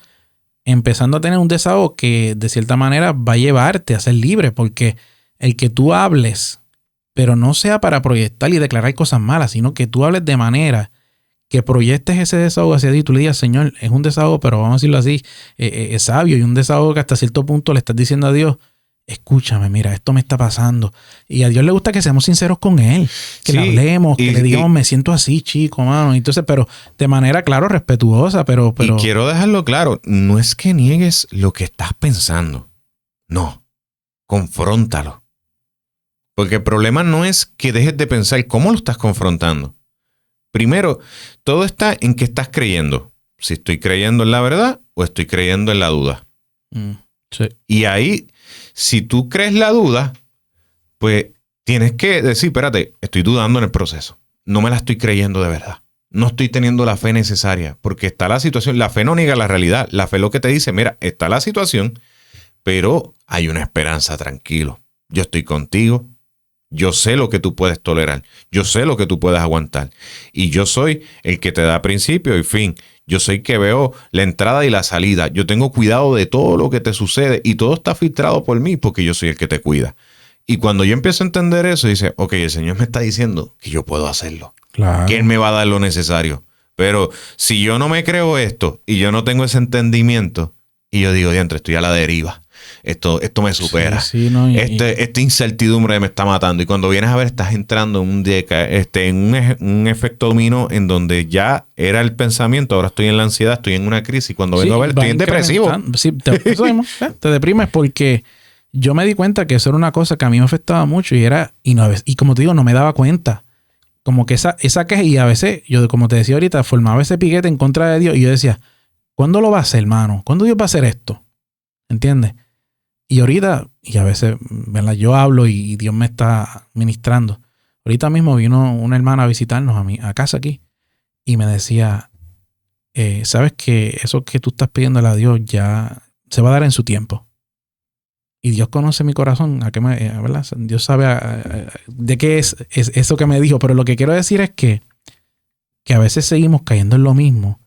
empezando a tener un desahogo que de cierta manera va a llevarte a ser libre, porque el que tú hables, pero no sea para proyectar y declarar cosas malas, sino que tú hables de manera que proyectes ese desahogo hacia ti, tú le digas, Señor, es un desahogo, pero vamos a decirlo así, es sabio y un desahogo que hasta cierto punto le estás diciendo a Dios, escúchame, mira, esto me está pasando. Y a Dios le gusta que seamos sinceros con Él, que le hablemos, que le digamos, me siento así, chico, mano. Entonces, pero de manera, claro, respetuosa, pero... Y quiero dejarlo claro, no es que niegues lo que estás pensando. No, confróntalo. Porque el problema no es que dejes de pensar cómo lo estás confrontando. Primero, todo está en qué estás creyendo. Si estoy creyendo en la verdad o estoy creyendo en la duda. Sí. Y ahí... Si tú crees la duda, pues tienes que decir, espérate, estoy dudando en el proceso. No me la estoy creyendo de verdad. No estoy teniendo la fe necesaria porque está la situación. La fe no niega la realidad. La fe lo que te dice, mira, está la situación, pero hay una esperanza, tranquilo. Yo estoy contigo. Yo sé lo que tú puedes tolerar. Yo sé lo que tú puedes aguantar. Y yo soy el que te da principio y fin. Yo soy el que veo la entrada y la salida. Yo tengo cuidado de todo lo que te sucede y todo está filtrado por mí porque yo soy el que te cuida. Y cuando yo empiezo a entender eso, dice, ok, el Señor me está diciendo que yo puedo hacerlo. Claro. Que Él me va a dar lo necesario. Pero si yo no me creo esto y yo no tengo ese entendimiento y yo digo, diantre, estoy a la deriva. Esto me supera. Esta incertidumbre me está matando. Y cuando vienes a ver, estás entrando en un efecto dominó en donde ya era el pensamiento, ahora estoy en la ansiedad, estoy en una crisis. Cuando vengo a ver, estoy en depresivo. Sí, te deprimes porque yo me di cuenta que eso era una cosa que a mí me afectaba mucho y como te digo, no me daba cuenta. Como que esa queja, y a veces, yo como te decía ahorita, formaba ese piquete en contra de Dios y yo decía, ¿cuándo lo va a hacer, hermano? ¿Cuándo Dios va a hacer esto? ¿Entiendes? Y ahorita, y a veces, ¿verdad? Yo hablo y Dios me está ministrando. Ahorita mismo vino una hermana a visitarnos a casa aquí y me decía, ¿sabes que eso que tú estás pidiéndole a Dios ya se va a dar en su tiempo? Y Dios conoce mi corazón, ¿verdad? Dios sabe de qué es eso que me dijo. Pero lo que quiero decir es que a veces seguimos cayendo en lo mismo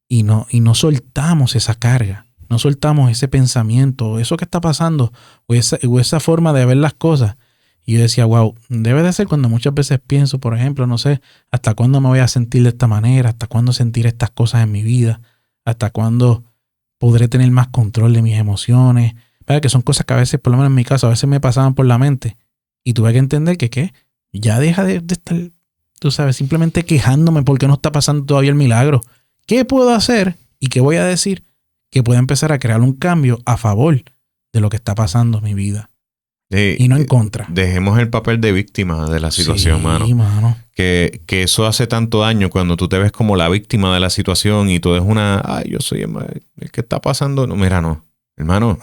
y no soltamos esa carga. No soltamos ese pensamiento, eso que está pasando, o esa forma de ver las cosas. Y yo decía, wow, debe de ser cuando muchas veces pienso, por ejemplo, no sé, hasta cuándo me voy a sentir de esta manera, hasta cuándo sentir estas cosas en mi vida, hasta cuándo podré tener más control de mis emociones. ¿Verdad? Que son cosas que a veces, por lo menos en mi caso, a veces me pasaban por la mente. Y tuve que entender que ya deja de estar, tú sabes, simplemente quejándome porque no está pasando todavía el milagro. ¿Qué puedo hacer y qué voy a decir que pueda empezar a crear un cambio a favor de lo que está pasando en mi vida? Y no en contra. Dejemos el papel de víctima de la situación, mano. Que eso hace tanto daño cuando tú te ves como la víctima de la situación y tú es yo soy el que está pasando. No, mira, no, hermano.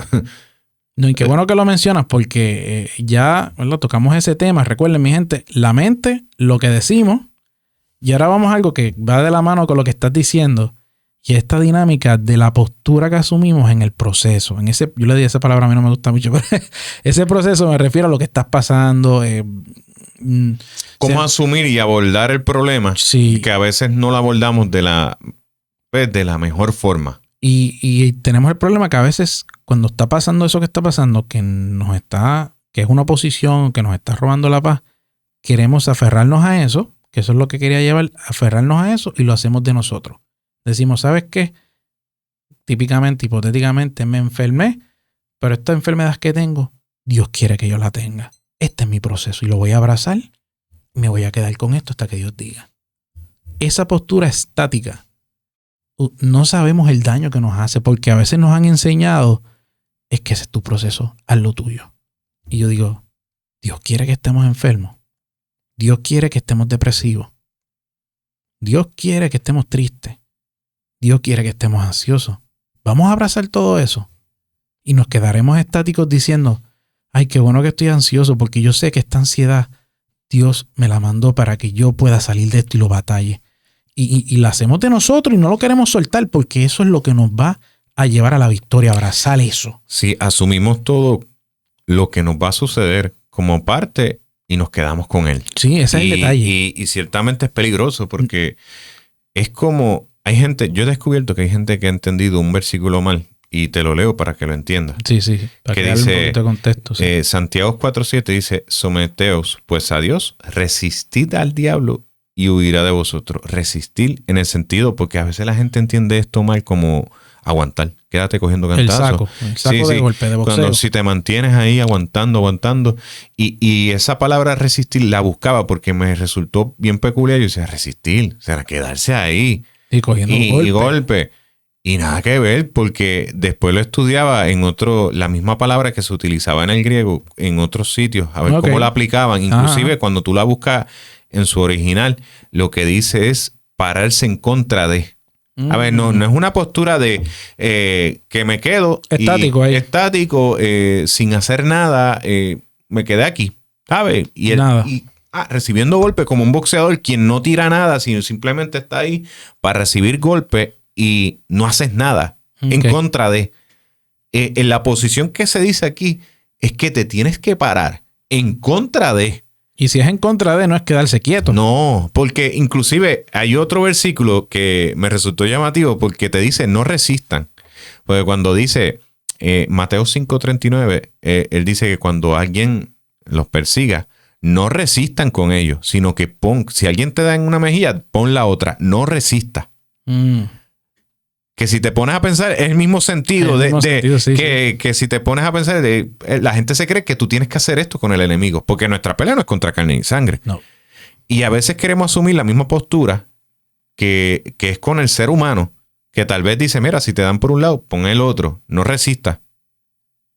No, y qué bueno que lo mencionas porque ya, ¿verdad? Tocamos ese tema. Recuerden, mi gente, la mente, lo que decimos, y ahora vamos a algo que va de la mano con lo que estás diciendo. Y esta dinámica de la postura que asumimos en el proceso. Yo le di esa palabra, a mí no me gusta mucho, pero ese proceso me refiero a lo que estás pasando. Cómo asumir y abordar el problema. Sí. Que a veces no lo abordamos de la mejor forma. Y tenemos el problema que a veces cuando está pasando eso que está pasando, que que es una oposición que nos está robando la paz, queremos aferrarnos a eso, que eso es lo que quería llevar, aferrarnos a eso y lo hacemos de nosotros. Decimos, ¿sabes qué? Típicamente, hipotéticamente, me enfermé, pero esta enfermedad que tengo, Dios quiere que yo la tenga. Este es mi proceso y lo voy a abrazar y me voy a quedar con esto hasta que Dios diga. Esa postura estática, no sabemos el daño que nos hace porque a veces nos han enseñado, es que ese es tu proceso, haz lo tuyo. Y yo digo, Dios quiere que estemos enfermos. Dios quiere que estemos depresivos. Dios quiere que estemos tristes. Dios quiere que estemos ansiosos. Vamos a abrazar todo eso. Y nos quedaremos estáticos diciendo, ay, qué bueno que estoy ansioso porque yo sé que esta ansiedad Dios me la mandó para que yo pueda salir de esto y lo batalle. Y la hacemos de nosotros y no lo queremos soltar porque eso es lo que nos va a llevar a la victoria, abrazar eso. Sí, asumimos todo lo que nos va a suceder como parte y nos quedamos con él. Sí, ese es el detalle. Y ciertamente es peligroso porque es como, hay gente, yo he descubierto que hay gente que ha entendido un versículo mal y te lo leo para que lo entiendas. Sí, para que darle un poquito de contexto. Sí. Santiago 4:7 dice, someteos pues a Dios, resistid al diablo y huirá de vosotros. Resistir en el sentido, porque a veces la gente entiende esto mal como aguantar. Quédate cogiendo cantazos. El saco de golpe, de boxeo. Cuando si te mantienes ahí aguantando. Y esa palabra resistir la buscaba porque me resultó bien peculiar. Yo decía, resistir, o sea, quedarse ahí. Y cogiendo golpe. Y nada que ver, porque después lo estudiaba en la misma palabra que se utilizaba en el griego, en otros sitios, a ver cómo la aplicaban. Inclusive cuando tú la buscas en su original, lo que dice es pararse en contra de. A ver, no es una postura de que me quedo estático, sin hacer nada, me quedé aquí, ¿sabes? Recibiendo golpes como un boxeador, quien no tira nada, sino simplemente está ahí para recibir golpes y no haces nada en contra de. En la posición que se dice aquí es que te tienes que parar en contra de. Y si es en contra de, no es quedarse quieto. No, porque inclusive hay otro versículo que me resultó llamativo porque te dice no resistan. Porque cuando dice Mateo 5:39, él dice que cuando alguien los persiga, no resistan con ellos, sino que si alguien te da en una mejilla, pon la otra, no resista. Que si te pones a pensar, es el mismo sentido que si te pones a pensar, la gente se cree que tú tienes que hacer esto con el enemigo, porque nuestra pelea no es contra carne y sangre. No. Y a veces queremos asumir la misma postura que es con el ser humano, que tal vez dice, mira, si te dan por un lado, pon el otro, no resista.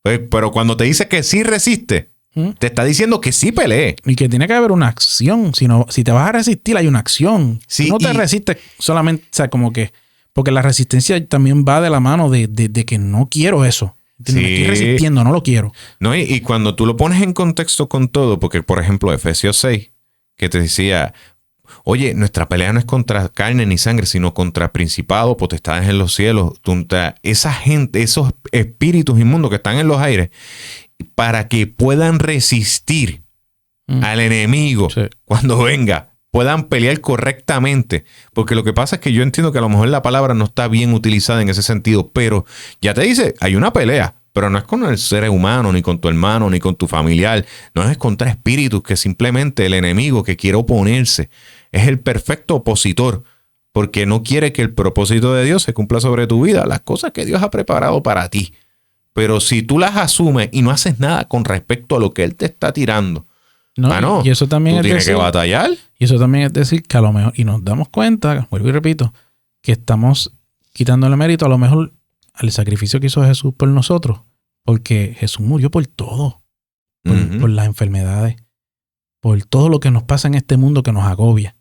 Pero cuando te dice que sí resiste, te está diciendo que sí pelee. Y que tiene que haber una acción. Si te vas a resistir, hay una acción. Sí, no te resistes solamente, o sea, como que... Porque la resistencia también va de la mano de que no quiero eso. Sí. Me estoy resistiendo, no lo quiero. No, y cuando tú lo pones en contexto con todo, porque por ejemplo Efesios 6, que te decía, oye, nuestra pelea no es contra carne ni sangre, sino contra principados, potestades en los cielos, esa gente, esos espíritus inmundos que están en los aires, para que puedan resistir al enemigo cuando venga. Puedan pelear correctamente. Porque lo que pasa es que yo entiendo que a lo mejor la palabra no está bien utilizada en ese sentido, pero ya te dice, hay una pelea, pero no es con el ser humano, ni con tu hermano, ni con tu familiar. No es contra espíritus, que simplemente el enemigo que quiere oponerse es el perfecto opositor, porque no quiere que el propósito de Dios se cumpla sobre tu vida, las cosas que Dios ha preparado para ti. Pero si tú las asumes y no haces nada con respecto a lo que Él te está tirando, y eso también tú tienes que batallar. Y eso también es decir que a lo mejor, y nos damos cuenta, vuelvo y repito, que estamos quitándole mérito a lo mejor al sacrificio que hizo Jesús por nosotros, porque Jesús murió por todo, por las enfermedades, por todo lo que nos pasa en este mundo que nos agobia.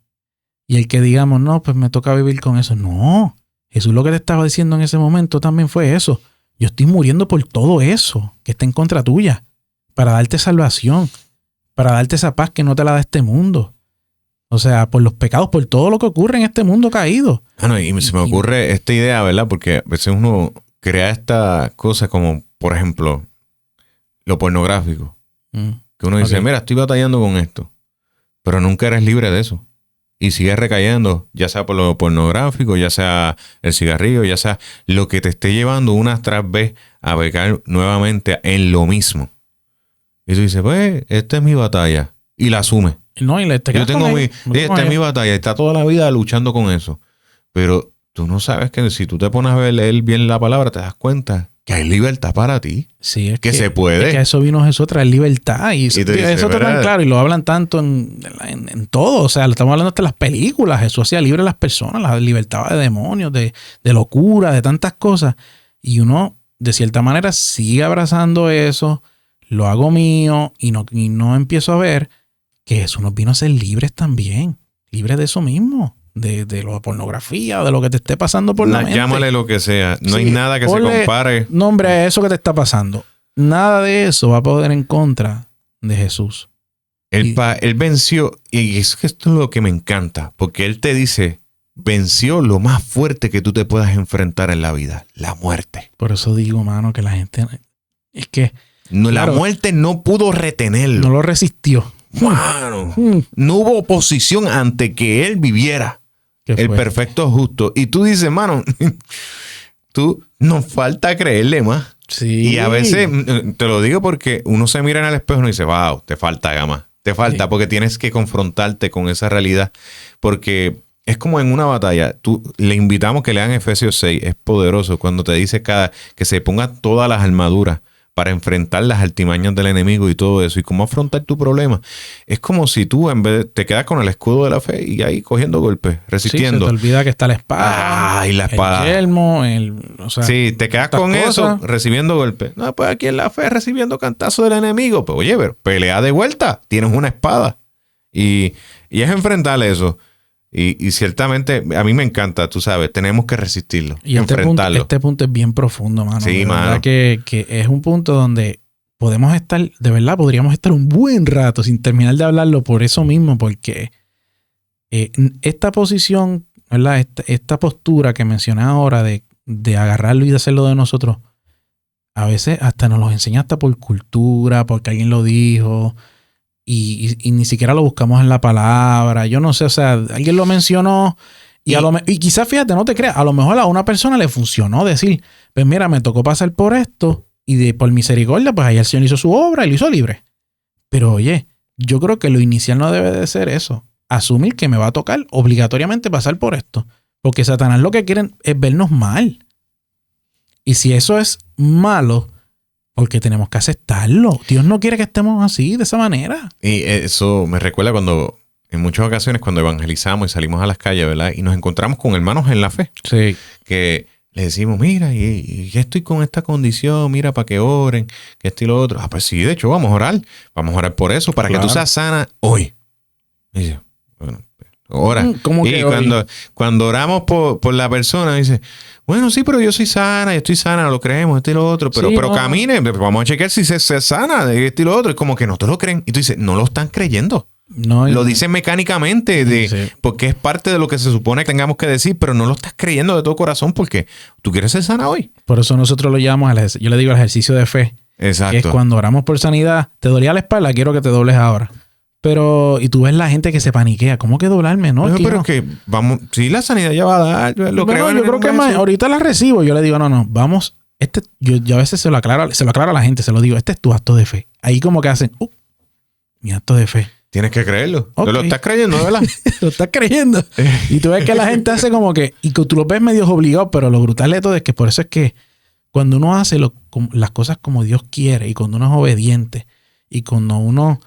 Y el que digamos, no, pues me toca vivir con eso. No, Jesús lo que te estaba diciendo en ese momento también fue eso. Yo estoy muriendo por todo eso que está en contra tuya, para darte salvación, para darte esa paz que no te la da este mundo. O sea, por los pecados, por todo lo que ocurre en este mundo caído. Y se me ocurre esta idea, ¿verdad? Porque a veces uno crea esta cosa como, por ejemplo, lo pornográfico. Que uno dice, mira, estoy batallando con esto. Pero nunca eres libre de eso. Y sigues recayendo, ya sea por lo pornográfico, ya sea el cigarrillo, ya sea lo que te esté llevando una tras vez a pecar nuevamente en lo mismo. Y tú dices, pues, esta es mi batalla. Y la asume. No, esta es mi batalla. Está toda la vida luchando con eso. Pero tú no sabes que si tú te pones a leer bien la palabra, te das cuenta que hay libertad para ti. Sí, es que se puede. Es que a eso vino Jesús, traer libertad. Y eso está tan claro. Y lo hablan tanto en todo. O sea, lo estamos hablando hasta en las películas. Jesús hacía libre a las personas. La libertad de demonios, de locura, de tantas cosas. Y uno, de cierta manera, sigue abrazando eso. Lo hago mío. Y no empiezo a ver que Jesús nos vino a ser libres también. Libres de eso mismo. De la pornografía o de lo que te esté pasando por la mente. Llámale lo que sea. No hay nada que se compare. Nombre a eso que te está pasando. Nada de eso va a poder en contra de Jesús. Él venció. Y esto es lo que me encanta. Porque Él te dice, venció lo más fuerte que tú te puedas enfrentar en la vida. La muerte. Por eso digo, mano, que la gente... Es que... No, claro, la muerte no pudo retenerlo. No lo resistió. Mano, no hubo oposición ante que Él viviera. El perfecto justo. Y tú dices, mano, nos falta creerle más. Sí. Y a veces, te lo digo porque uno se mira en el espejo y dice, wow, te falta gama. Te falta porque tienes que confrontarte con esa realidad. Porque es como en una batalla. Le invitamos que lean Efesios 6. Es poderoso cuando te dice que se pongan todas las armaduras para enfrentar las artimañas del enemigo y todo eso. Y cómo afrontar tu problema. Es como si tú en vez te quedas con el escudo de la fe y ahí cogiendo golpes, resistiendo. Sí, se te olvida que está la espada. Y la espada. El yelmo, sí, te quedas con cosas. Eso, recibiendo golpes. No, pues aquí en la fe recibiendo cantazos del enemigo. Pues oye, pero pelea de vuelta. Tienes una espada. Y es enfrentar eso. Y ciertamente a mí me encanta, tú sabes, tenemos que resistirlo, y enfrentarlo. Este punto es bien profundo, mano. Sí, de mano. verdad que es un punto donde podemos estar, de verdad, podríamos estar un buen rato sin terminar de hablarlo por eso mismo, porque esta posición, ¿verdad? Esta postura que mencioné ahora de agarrarlo y de hacerlo de nosotros, a veces hasta nos lo enseña hasta por cultura, porque alguien lo dijo. Y ni siquiera lo buscamos en la palabra. Yo no sé, o sea, alguien lo mencionó y quizás, fíjate, no te creas, a lo mejor a una persona le funcionó decir, pues mira, me tocó pasar por esto y por misericordia, pues ahí el Señor hizo su obra y lo hizo libre. Pero oye, yo creo que lo inicial no debe de ser eso. Asumir que me va a tocar obligatoriamente pasar por esto. Porque Satanás lo que quiere es vernos mal. Y si eso es malo... Porque tenemos que aceptarlo. Dios no quiere que estemos así, de esa manera. Y eso me recuerda cuando, en muchas ocasiones, cuando evangelizamos y salimos a las calles, ¿verdad? Y nos encontramos con hermanos en la fe. Sí. Que les decimos, mira, y ya estoy con esta condición, mira, para que oren, que esto y lo otro. Ah, pues sí, de hecho, vamos a orar. Vamos a orar por eso, para que tú seas sana hoy. Y dice, bueno, ora. ¿Cómo y que cuando oramos por la persona, dice... Bueno, sí, pero yo soy sana, yo estoy sana, lo creemos, esto y lo otro. Pero, sí, pero camine, vamos a chequear si se sana de esto y lo otro. Es como que no te lo creen. Y tú dices, no lo están creyendo. No, lo dicen mecánicamente, porque es parte de lo que se supone que tengamos que decir, pero no lo estás creyendo de todo corazón porque tú quieres ser sana hoy. Por eso nosotros lo llamamos, yo le digo el ejercicio de fe. Exacto. Que es cuando oramos por sanidad, te dolía la espalda, quiero que te dobles ahora. Pero, y tú ves la gente que se paniquea. ¿Cómo que doblarme? No, pero es que vamos, sí, la sanidad ya va a dar. Yo creo que más, ahorita la recibo. Yo le digo, no, vamos. Yo a veces se lo aclaro a la gente, se lo digo, este es tu acto de fe. Ahí como que hacen, mi acto de fe. Tienes que creerlo. Okay. Lo estás creyendo, ¿verdad? Lo estás creyendo. Y tú ves que la gente hace como que, y que tú lo ves medio obligado, pero lo brutal de todo es que por eso es que cuando uno hace las cosas como Dios quiere y cuando uno es obediente y cuando uno...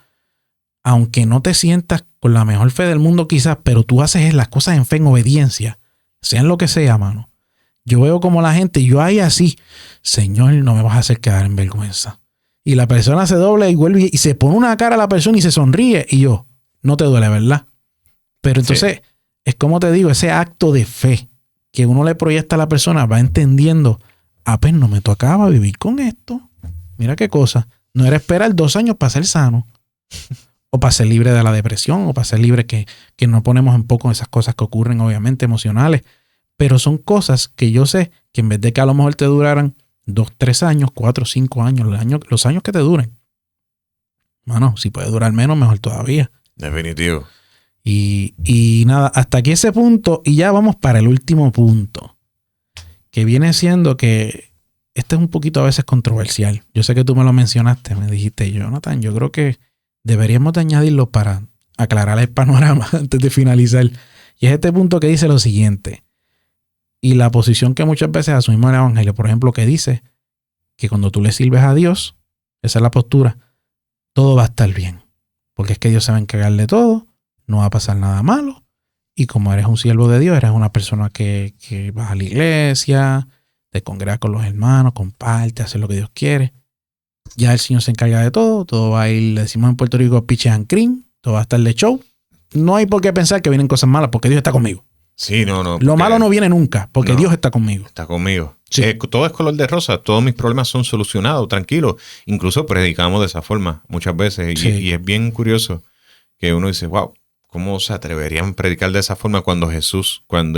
Aunque no te sientas con la mejor fe del mundo quizás, pero tú haces las cosas en fe, en obediencia, sean lo que sea, mano. Yo veo como la gente, yo ahí así, Señor, no me vas a hacer quedar en vergüenza. Y la persona se dobla y vuelve y se pone una cara a la persona y se sonríe. Y yo, no te duele, ¿verdad? Pero entonces, es como te digo, ese acto de fe que uno le proyecta a la persona va entendiendo, pues no me tocaba vivir con esto. Mira qué cosa. No era esperar 2 años para ser sano. O para ser libre de la depresión, o para ser libre que no ponemos en poco esas cosas que ocurren, obviamente, emocionales. Pero son cosas que yo sé que en vez de que a lo mejor te duraran 2, 3 años, 4, 5 años, los años que te duren. Mano, si puede durar menos, mejor todavía. Definitivo. Y nada, hasta aquí ese punto. Y ya vamos para el último punto. Que viene siendo que este es un poquito a veces controversial. Yo sé que tú me lo mencionaste, me dijiste, Jonathan, yo creo que deberíamos de añadirlo para aclarar el panorama antes de finalizar. Y es este punto que dice lo siguiente. Y la posición que muchas veces asumimos en el Evangelio, por ejemplo, que dice que cuando tú le sirves a Dios, esa es la postura, todo va a estar bien. Porque es que Dios se va a encargar de todo, no va a pasar nada malo. Y como eres un siervo de Dios, eres una persona que vas a la iglesia, te congregas con los hermanos, comparte, hace lo que Dios quiere. Ya el Señor se encarga de todo, todo va a ir, le decimos en Puerto Rico, pitches and cream, todo va a estar de show. No hay por qué pensar que vienen cosas malas, porque Dios está conmigo. Sí, no. Lo malo no viene nunca, porque Dios está conmigo. Está conmigo. Sí. Todo es color de rosa, todos mis problemas son solucionados, tranquilos. Incluso predicamos de esa forma muchas veces. Sí. Y es bien curioso que uno dice, wow, ¿cómo se atreverían a predicar de esa forma cuando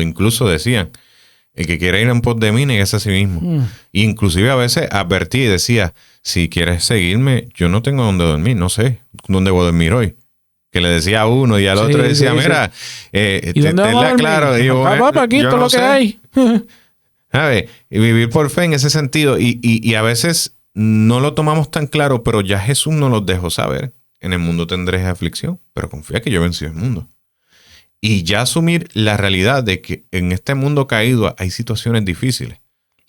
incluso decían, el que quiere ir en pos de mí, néguese a sí mismo? Y inclusive a veces advertí y decía, si quieres seguirme, yo no tengo dónde dormir, no sé dónde voy a dormir hoy. Que le decía a uno y al otro decía, mira, ¿y dónde vamos a dormir? Claro. Y yo, aquí esto es lo que hay. A ver, y vivir por fe en ese sentido. Y a veces no lo tomamos tan claro, pero ya Jesús nos lo dejó saber. En el mundo tendréis aflicción, pero confía que yo he vencido el mundo. Y ya asumir la realidad de que en este mundo caído hay situaciones difíciles.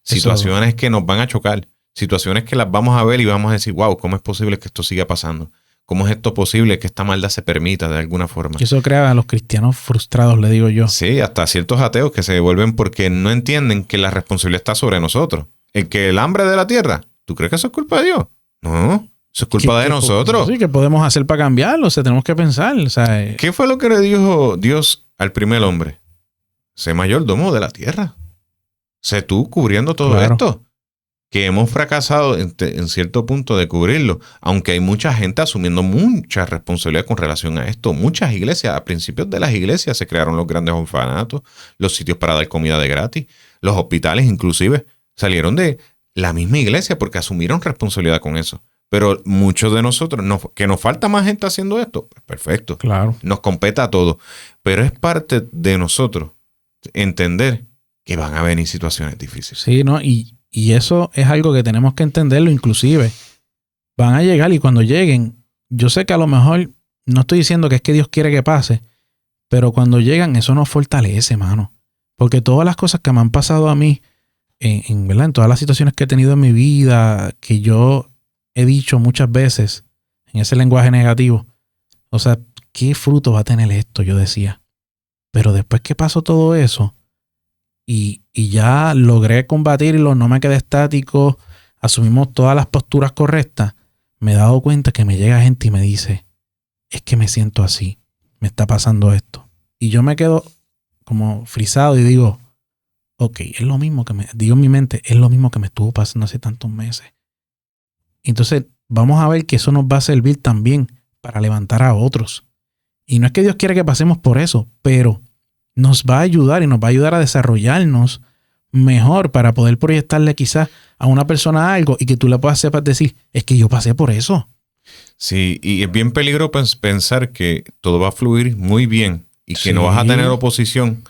Situaciones que nos van a chocar. Situaciones que las vamos a ver y vamos a decir, wow, ¿cómo es posible que esto siga pasando? ¿Cómo es esto posible que esta maldad se permita de alguna forma? Y eso crea a los cristianos frustrados, le digo yo. Sí, hasta ciertos ateos que se devuelven porque no entienden que la responsabilidad está sobre nosotros. El hambre de la tierra, ¿tú crees que eso es culpa de Dios? No, eso es culpa de nosotros. Sí, ¿qué podemos hacer para cambiarlo? O sea, tenemos que pensar. O sea, ¿qué fue lo que le dijo Dios al primer hombre? Sé mayordomo de la tierra. Sé tú cubriendo todo esto. Que hemos fracasado en cierto punto de cubrirlo, aunque hay mucha gente asumiendo mucha responsabilidad con relación a esto. Muchas iglesias, a principios de las iglesias se crearon los grandes orfanatos, los sitios para dar comida de gratis, los hospitales inclusive salieron de la misma iglesia porque asumieron responsabilidad con eso. Pero muchos de nosotros, que nos falta más gente haciendo esto, pues perfecto, claro, nos compete a todos, pero es parte de nosotros entender que van a venir situaciones difíciles. Sí, ¿no? Y eso es algo que tenemos que entenderlo, inclusive. Van a llegar y cuando lleguen, yo sé que a lo mejor, no estoy diciendo que es que Dios quiere que pase, pero cuando llegan eso nos fortalece, mano. Porque todas las cosas que me han pasado a mí, ¿verdad? En todas las situaciones que he tenido en mi vida, que yo he dicho muchas veces en ese lenguaje negativo, o sea, ¿qué fruto va a tener esto? Yo decía. Pero después que pasó todo eso, y ya logré combatirlo, no me quedé estático, asumimos todas las posturas correctas, me he dado cuenta que me llega gente y me dice, es que me siento así, me está pasando esto. Y yo me quedo como frisado y digo, ok, es lo mismo que digo en mi mente, es lo mismo que me estuvo pasando hace tantos meses. Entonces vamos a ver que eso nos va a servir también para levantar a otros. Y no es que Dios quiera que pasemos por eso, pero nos va a ayudar y nos va a ayudar a desarrollarnos mejor para poder proyectarle quizás a una persona algo y que tú le puedas sepas decir, es que yo pasé por eso. Sí, y es bien peligroso pensar que todo va a fluir muy bien y que no vas a tener oposición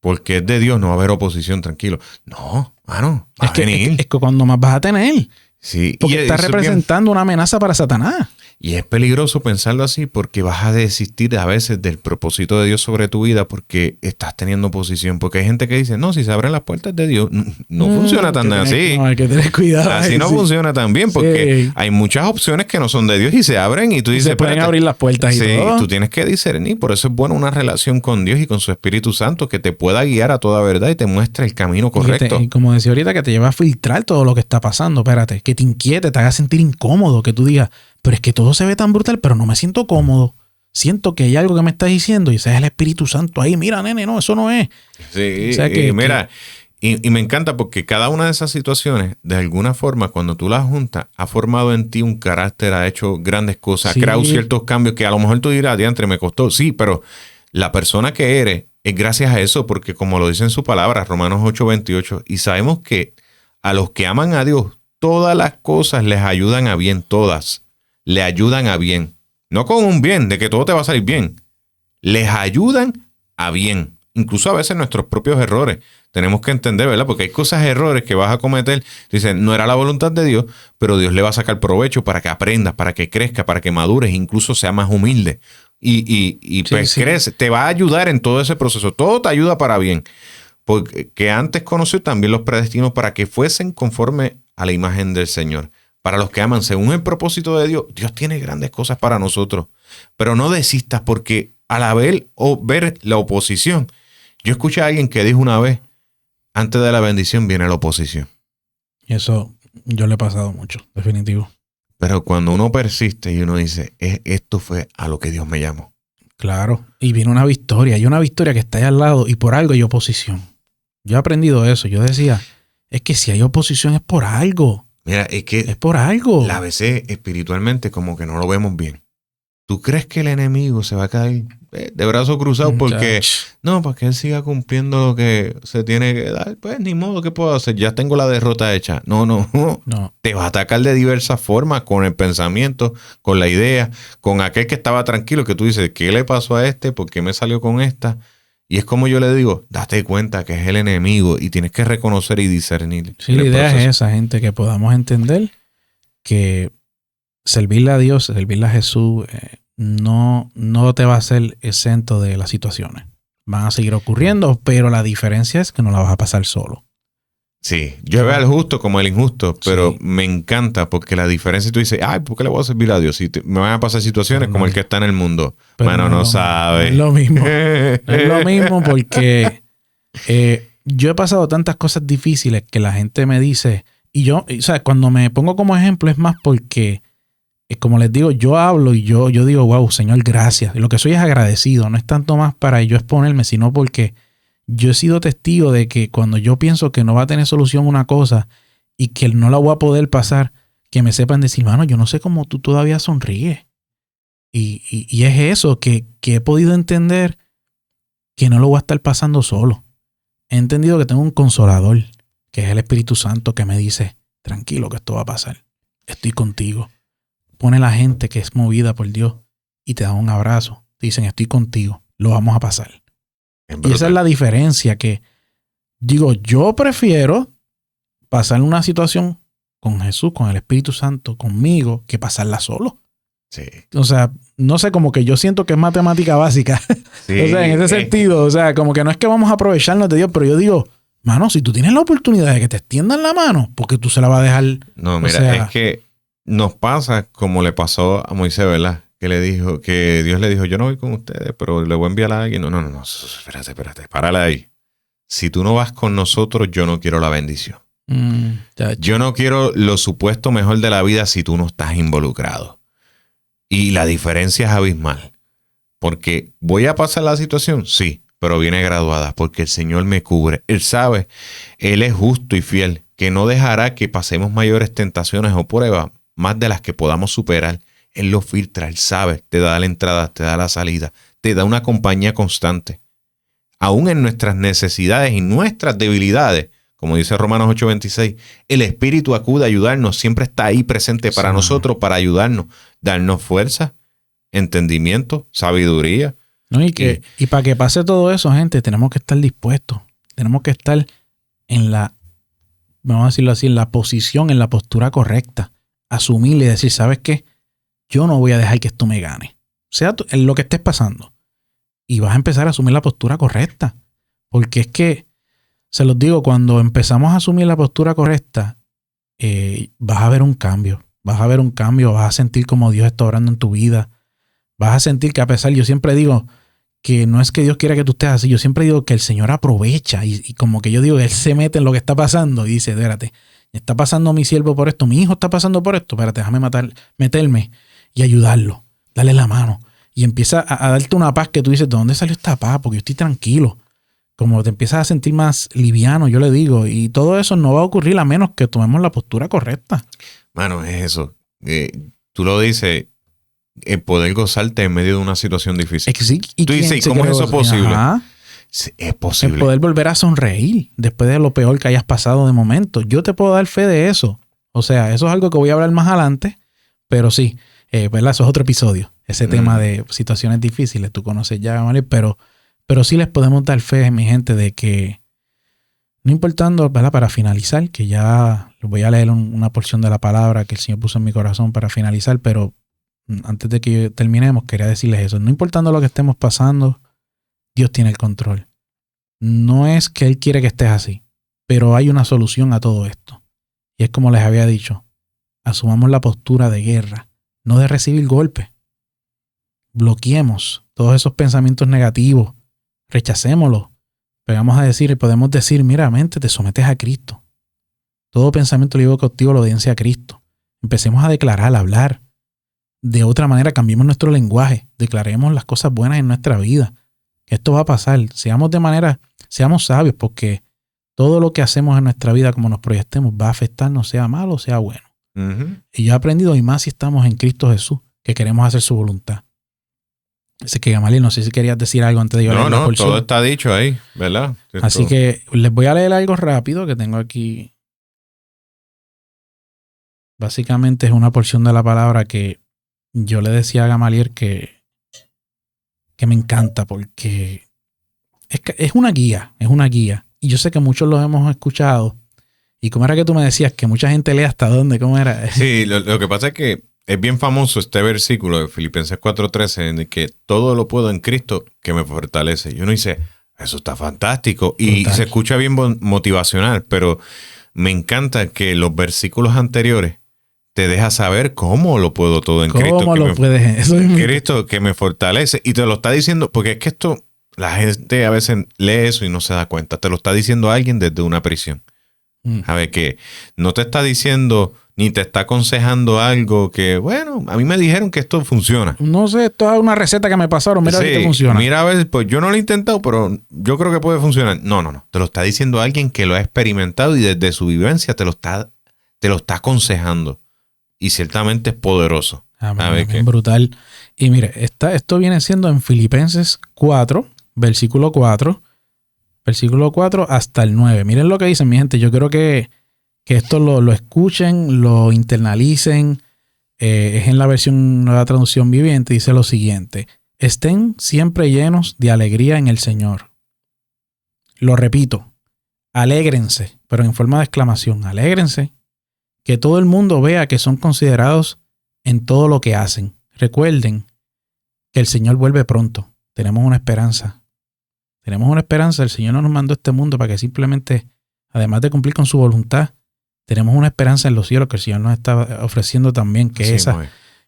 porque es de Dios, no va a haber oposición, tranquilo. No, mano, va a venir. Es que cuando más vas a tener él. Sí, porque está representando una amenaza para Satanás. Y es peligroso pensarlo así porque vas a desistir a veces del propósito de Dios sobre tu vida porque estás teniendo oposición. Porque hay gente que dice, no, si se abren las puertas de Dios, no funciona tan así. No, hay que tener cuidado. Así no funciona tan bien porque hay muchas opciones que no son de Dios y se abren y tú dices... Se pueden abrir las puertas y todo. Sí, tú tienes que discernir. Por eso es bueno una relación con Dios y con su Espíritu Santo que te pueda guiar a toda verdad y te muestre el camino correcto. Y como decía ahorita, que te lleva a filtrar todo lo que está pasando. Espérate, que te inquiete, te haga sentir incómodo, que tú digas... Pero es que todo se ve tan brutal, pero no me siento cómodo. Siento que hay algo que me está diciendo y ese es el Espíritu Santo ahí. Mira, nene, no, eso no es. Sí, o sea mira, y me encanta porque cada una de esas situaciones, de alguna forma, cuando tú las juntas, ha formado en ti un carácter, ha hecho grandes cosas, ha creado ciertos cambios que a lo mejor tú dirás, diantre, me costó. Sí, pero la persona que eres es gracias a eso, porque como lo dice en su palabra, Romanos 8:28, y sabemos que a los que aman a Dios, todas las cosas les ayudan a bien, todas. Le ayudan a bien. No con un bien, de que todo te va a salir bien. Les ayudan a bien. Incluso a veces nuestros propios errores tenemos que entender, ¿verdad? Porque hay cosas, errores que vas a cometer. Dicen, no era la voluntad de Dios, pero Dios le va a sacar provecho para que aprendas, para que crezca, para que madures, incluso sea más humilde. Y pues crece, te va a ayudar en todo ese proceso. Todo te ayuda para bien. Porque antes conoció también los predestinó para que fuesen conforme a la imagen del Señor. Para los que aman, según el propósito de Dios, Dios tiene grandes cosas para nosotros. Pero no desistas, porque al ver la oposición, yo escuché a alguien que dijo una vez, antes de la bendición viene la oposición. Y eso yo le he pasado mucho, definitivo. Pero cuando uno persiste y uno dice, esto fue a lo que Dios me llamó. Claro, y viene una victoria. Hay una victoria que está ahí al lado y por algo hay oposición. Yo he aprendido eso. Yo decía, es que si hay oposición es por algo. Mira, es que es por algo. A veces espiritualmente como que no lo vemos bien. ¿Tú crees que el enemigo se va a caer de brazos cruzados porque no, para que él siga cumpliendo lo que se tiene que dar? Pues ni modo, ¿qué puedo hacer? Ya tengo la derrota hecha. No. Te va a atacar de diversas formas, con el pensamiento, con la idea, con aquel que estaba tranquilo, que tú dices, ¿qué le pasó a este? ¿Por qué me salió con esta? Y es como yo le digo, date cuenta que es el enemigo y tienes que reconocer y discernir. Sí, la idea es esa, gente, que podamos entender que servirle a Dios, servirle a Jesús, no te va a ser exento de las situaciones. Van a seguir ocurriendo, pero la diferencia es que no la vas a pasar solo. Sí, yo veo al justo como el injusto, pero me encanta porque la diferencia, tú dices, ay, ¿por qué le voy a servir a Dios? Si me van a pasar situaciones como el que está en el mundo. Bueno, no sabe. Es lo mismo. Es lo mismo porque yo he pasado tantas cosas difíciles que la gente me dice, y yo, o sea, cuando me pongo como ejemplo es más porque, como les digo, yo hablo y yo digo, wow, Señor, gracias. Y lo que soy es agradecido. No es tanto más para yo exponerme, sino porque yo he sido testigo de que cuando yo pienso que no va a tener solución una cosa y que no la voy a poder pasar, que me sepan decir, mano, yo no sé cómo tú todavía sonríes. Y es eso, que he podido entender que no lo voy a estar pasando solo. He entendido que tengo un consolador, que es el Espíritu Santo, que me dice, tranquilo que esto va a pasar. Estoy contigo. Pone la gente que es movida por Dios y te da un abrazo. Te dicen, estoy contigo, lo vamos a pasar. Y esa es la diferencia, que digo, yo prefiero pasar una situación con Jesús, con el Espíritu Santo, conmigo, que pasarla solo. Sí. O sea, no sé, como que yo siento que es matemática básica. Sí, o sea, en ese sentido, o sea, como que no es que vamos a aprovecharnos de Dios, pero yo digo, mano, si tú tienes la oportunidad de que te extiendan la mano, ¿por qué tú se la vas a dejar? No, mira, es que nos pasa como le pasó a Moisés, ¿verdad? Que le dijo, que Dios le dijo, yo no voy con ustedes, pero le voy a enviar a alguien. No, espérate, párale ahí. Si tú no vas con nosotros, yo no quiero la bendición. Yo no quiero lo supuesto mejor de la vida si tú no estás involucrado. Y la diferencia es abismal. Porque voy a pasar la situación, sí, pero viene graduada, porque el Señor me cubre. Él sabe, Él es justo y fiel, que no dejará que pasemos mayores tentaciones o pruebas, más de las que podamos superar. Él lo filtra, Él sabe, te da la entrada, te da la salida, te da una compañía constante. Aún en nuestras necesidades y nuestras debilidades, como dice Romanos 8:26, el Espíritu acude a ayudarnos, siempre está ahí presente para nosotros, para ayudarnos, darnos fuerza, entendimiento, sabiduría. No, y para que pase todo eso, gente, tenemos que estar dispuestos. Tenemos que estar en la, vamos a decirlo así, en la posición, en la postura correcta. Asumir y decir, ¿sabes qué? Yo no voy a dejar que esto me gane. Sea en lo que estés pasando. Y vas a empezar a asumir la postura correcta. Porque es que, se los digo, cuando empezamos a asumir la postura correcta, vas a ver un cambio. Vas a ver un cambio, vas a sentir como Dios está obrando en tu vida. Vas a sentir que a pesar, yo siempre digo que no es que Dios quiera que tú estés así, yo siempre digo que el Señor aprovecha y como que yo digo, Él se mete en lo que está pasando y dice, espérate, está pasando mi siervo por esto, mi hijo está pasando por esto, espérate, déjame meterme y ayudarlo, darle la mano. Y empieza a darte una paz que tú dices, ¿de dónde salió esta paz? Porque yo estoy tranquilo. Como te empiezas a sentir más liviano, yo le digo. Y todo eso no va a ocurrir a menos que tomemos la postura correcta. Mano, es eso. Tú lo dices, el poder gozarte en medio de una situación difícil. Sí, ¿y tú dices, ¿cómo es eso posible? Sí, es posible. El poder volver a sonreír después de lo peor que hayas pasado de momento. Yo te puedo dar fe de eso. O sea, eso es algo que voy a hablar más adelante. Pero sí, ¿verdad? Eso es otro episodio. Ese tema de situaciones difíciles. Tú conoces ya, ¿vale? Pero sí les podemos dar fe, mi gente, de que No importando, ¿verdad? Para finalizar, que ya les voy a leer una porción de la palabra que el Señor puso en mi corazón para finalizar, pero antes de que terminemos, quería decirles eso. No importando lo que estemos pasando, Dios tiene el control. No es que Él quiere que estés así, pero hay una solución a todo esto. Y es como les había dicho, asumamos la postura de guerra, no de recibir golpes. Bloqueemos todos esos pensamientos negativos, rechacémoslos. Podemos decir, mira, mente, te sometes a Cristo. Todo pensamiento libre cautivo la obediencia a Cristo. Empecemos a declarar, a hablar. De otra manera, cambiemos nuestro lenguaje. Declaremos las cosas buenas en nuestra vida. Esto va a pasar. Seamos sabios, porque todo lo que hacemos en nuestra vida, como nos proyectemos, va a afectarnos, sea malo o sea bueno. Uh-huh. Y yo he aprendido, y más si estamos en Cristo Jesús, que queremos hacer su voluntad. Así que, Gamaliel, no sé si querías decir algo antes de yo leer la porción. Todo está dicho ahí, ¿verdad? Así que les voy a leer algo rápido que tengo aquí. Básicamente es una porción de la palabra que yo le decía a Gamaliel que me encanta porque es una guía, Y yo sé que muchos lo hemos escuchado. ¿Y cómo era que tú me decías? Que mucha gente lee hasta dónde, ¿cómo era? Sí, lo que pasa es que es bien famoso este versículo de Filipenses 4:13 en el que todo lo puedo en Cristo que me fortalece. Y uno dice, eso está fantástico. Y se escucha bien motivacional, pero me encanta que los versículos anteriores te deja saber cómo lo puedo todo en Cristo. ¿Cómo lo puedes? Eso es Cristo que me fortalece. Y te lo está diciendo, porque es que esto, la gente a veces lee eso y no se da cuenta. Te lo está diciendo alguien desde una prisión. A ver, que no te está diciendo ni te está aconsejando algo que, bueno, a mí me dijeron que esto funciona. No sé, esto es una receta que me pasaron, mira a ver si funciona. Mira a ver, pues yo no lo he intentado, pero yo creo que puede funcionar. No. Te lo está diciendo alguien que lo ha experimentado y desde su vivencia te lo está aconsejando. Y ciertamente es poderoso. A ver qué brutal. Y mire, esto viene siendo en Filipenses 4, versículo 4. Versículo 4 hasta el 9. Miren lo que dicen, mi gente. Yo creo que esto lo escuchen, lo internalicen. Es en la versión Nueva Traducción Viviente. Dice lo siguiente. Estén siempre llenos de alegría en el Señor. Lo repito. Alégrense, pero en forma de exclamación. Alégrense. Que todo el mundo vea que son considerados en todo lo que hacen. Recuerden que el Señor vuelve pronto. Tenemos una esperanza. Tenemos una esperanza. El Señor no nos mandó a este mundo para que simplemente, además de cumplir con su voluntad, tenemos una esperanza en los cielos que el Señor nos está ofreciendo también, que es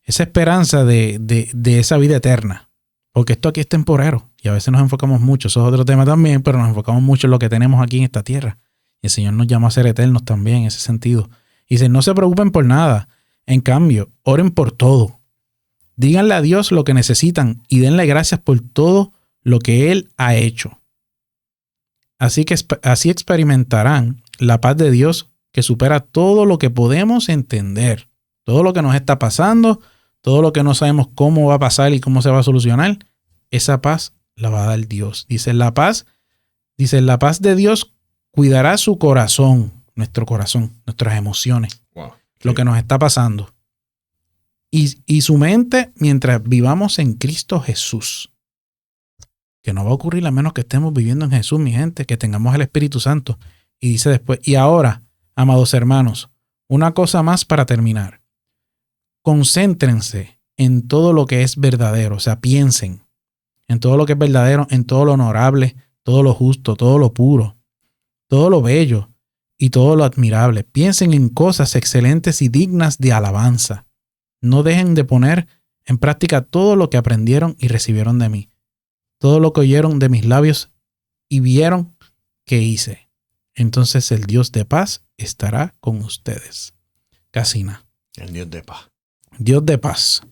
esa esperanza de esa vida eterna. Porque esto aquí es temporero y a veces nos enfocamos mucho. Eso es otro tema también, pero nos enfocamos mucho en lo que tenemos aquí en esta tierra. Y el Señor nos llama a ser eternos también en ese sentido. Y dice, no se preocupen por nada. En cambio, oren por todo. Díganle a Dios lo que necesitan y denle gracias por todo lo que Él ha hecho. Así experimentarán la paz de Dios que supera todo lo que podemos entender. Todo lo que nos está pasando, todo lo que no sabemos cómo va a pasar y cómo se va a solucionar, esa paz la va a dar Dios. Dice, la paz de Dios cuidará su corazón, nuestro corazón, nuestras emociones, lo que nos está pasando. Y su mente mientras vivamos en Cristo Jesús. Que no va a ocurrir a menos que estemos viviendo en Jesús, mi gente, que tengamos el Espíritu Santo. Y dice después, y ahora, amados hermanos, una cosa más para terminar. Concéntrense en todo lo que es verdadero, o sea, piensen en todo lo que es verdadero, en todo lo honorable, todo lo justo, todo lo puro, todo lo bello y todo lo admirable. Piensen en cosas excelentes y dignas de alabanza. No dejen de poner en práctica todo lo que aprendieron y recibieron de mí. Todo lo que oyeron de mis labios y vieron que hice. Entonces el Dios de paz estará con ustedes. Casina. El Dios de paz. Dios de paz.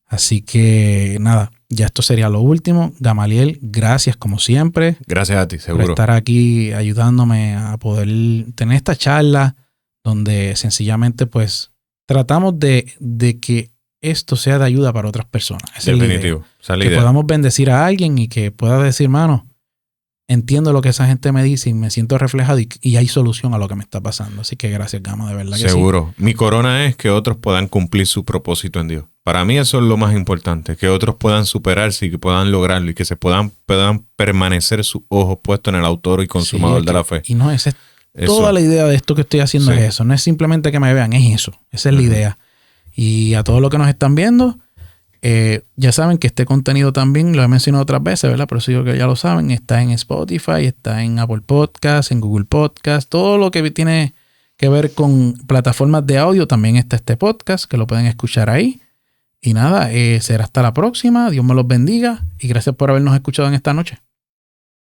Así que nada, ya esto sería lo último. Gamaliel, gracias como siempre. Gracias a ti, seguro. Por estar aquí ayudándome a poder tener esta charla donde sencillamente pues tratamos de que esto sea de ayuda para otras personas. Definitivo. Que podamos bendecir a alguien y que pueda decir, mano, entiendo lo que esa gente me dice y me siento reflejado y hay solución a lo que me está pasando. Así que gracias, Gama, de verdad que sí. Seguro. Mi corona es que otros puedan cumplir su propósito en Dios. Para mí eso es lo más importante, que otros puedan superarse y que puedan lograrlo y que se puedan permanecer sus ojos puestos en el autor y consumador de la fe. Y no, esa es toda la idea de esto que estoy haciendo, es eso. No es simplemente que me vean, es eso. Esa es la idea. Y a todos los que nos están viendo, ya saben que este contenido también, lo he mencionado otras veces, ¿verdad? Pero sí que ya lo saben, está en Spotify, está en Apple Podcasts, en Google Podcasts, todo lo que tiene que ver con plataformas de audio, también está este podcast, que lo pueden escuchar ahí. Y nada, será hasta la próxima. Dios me los bendiga y gracias por habernos escuchado en esta noche.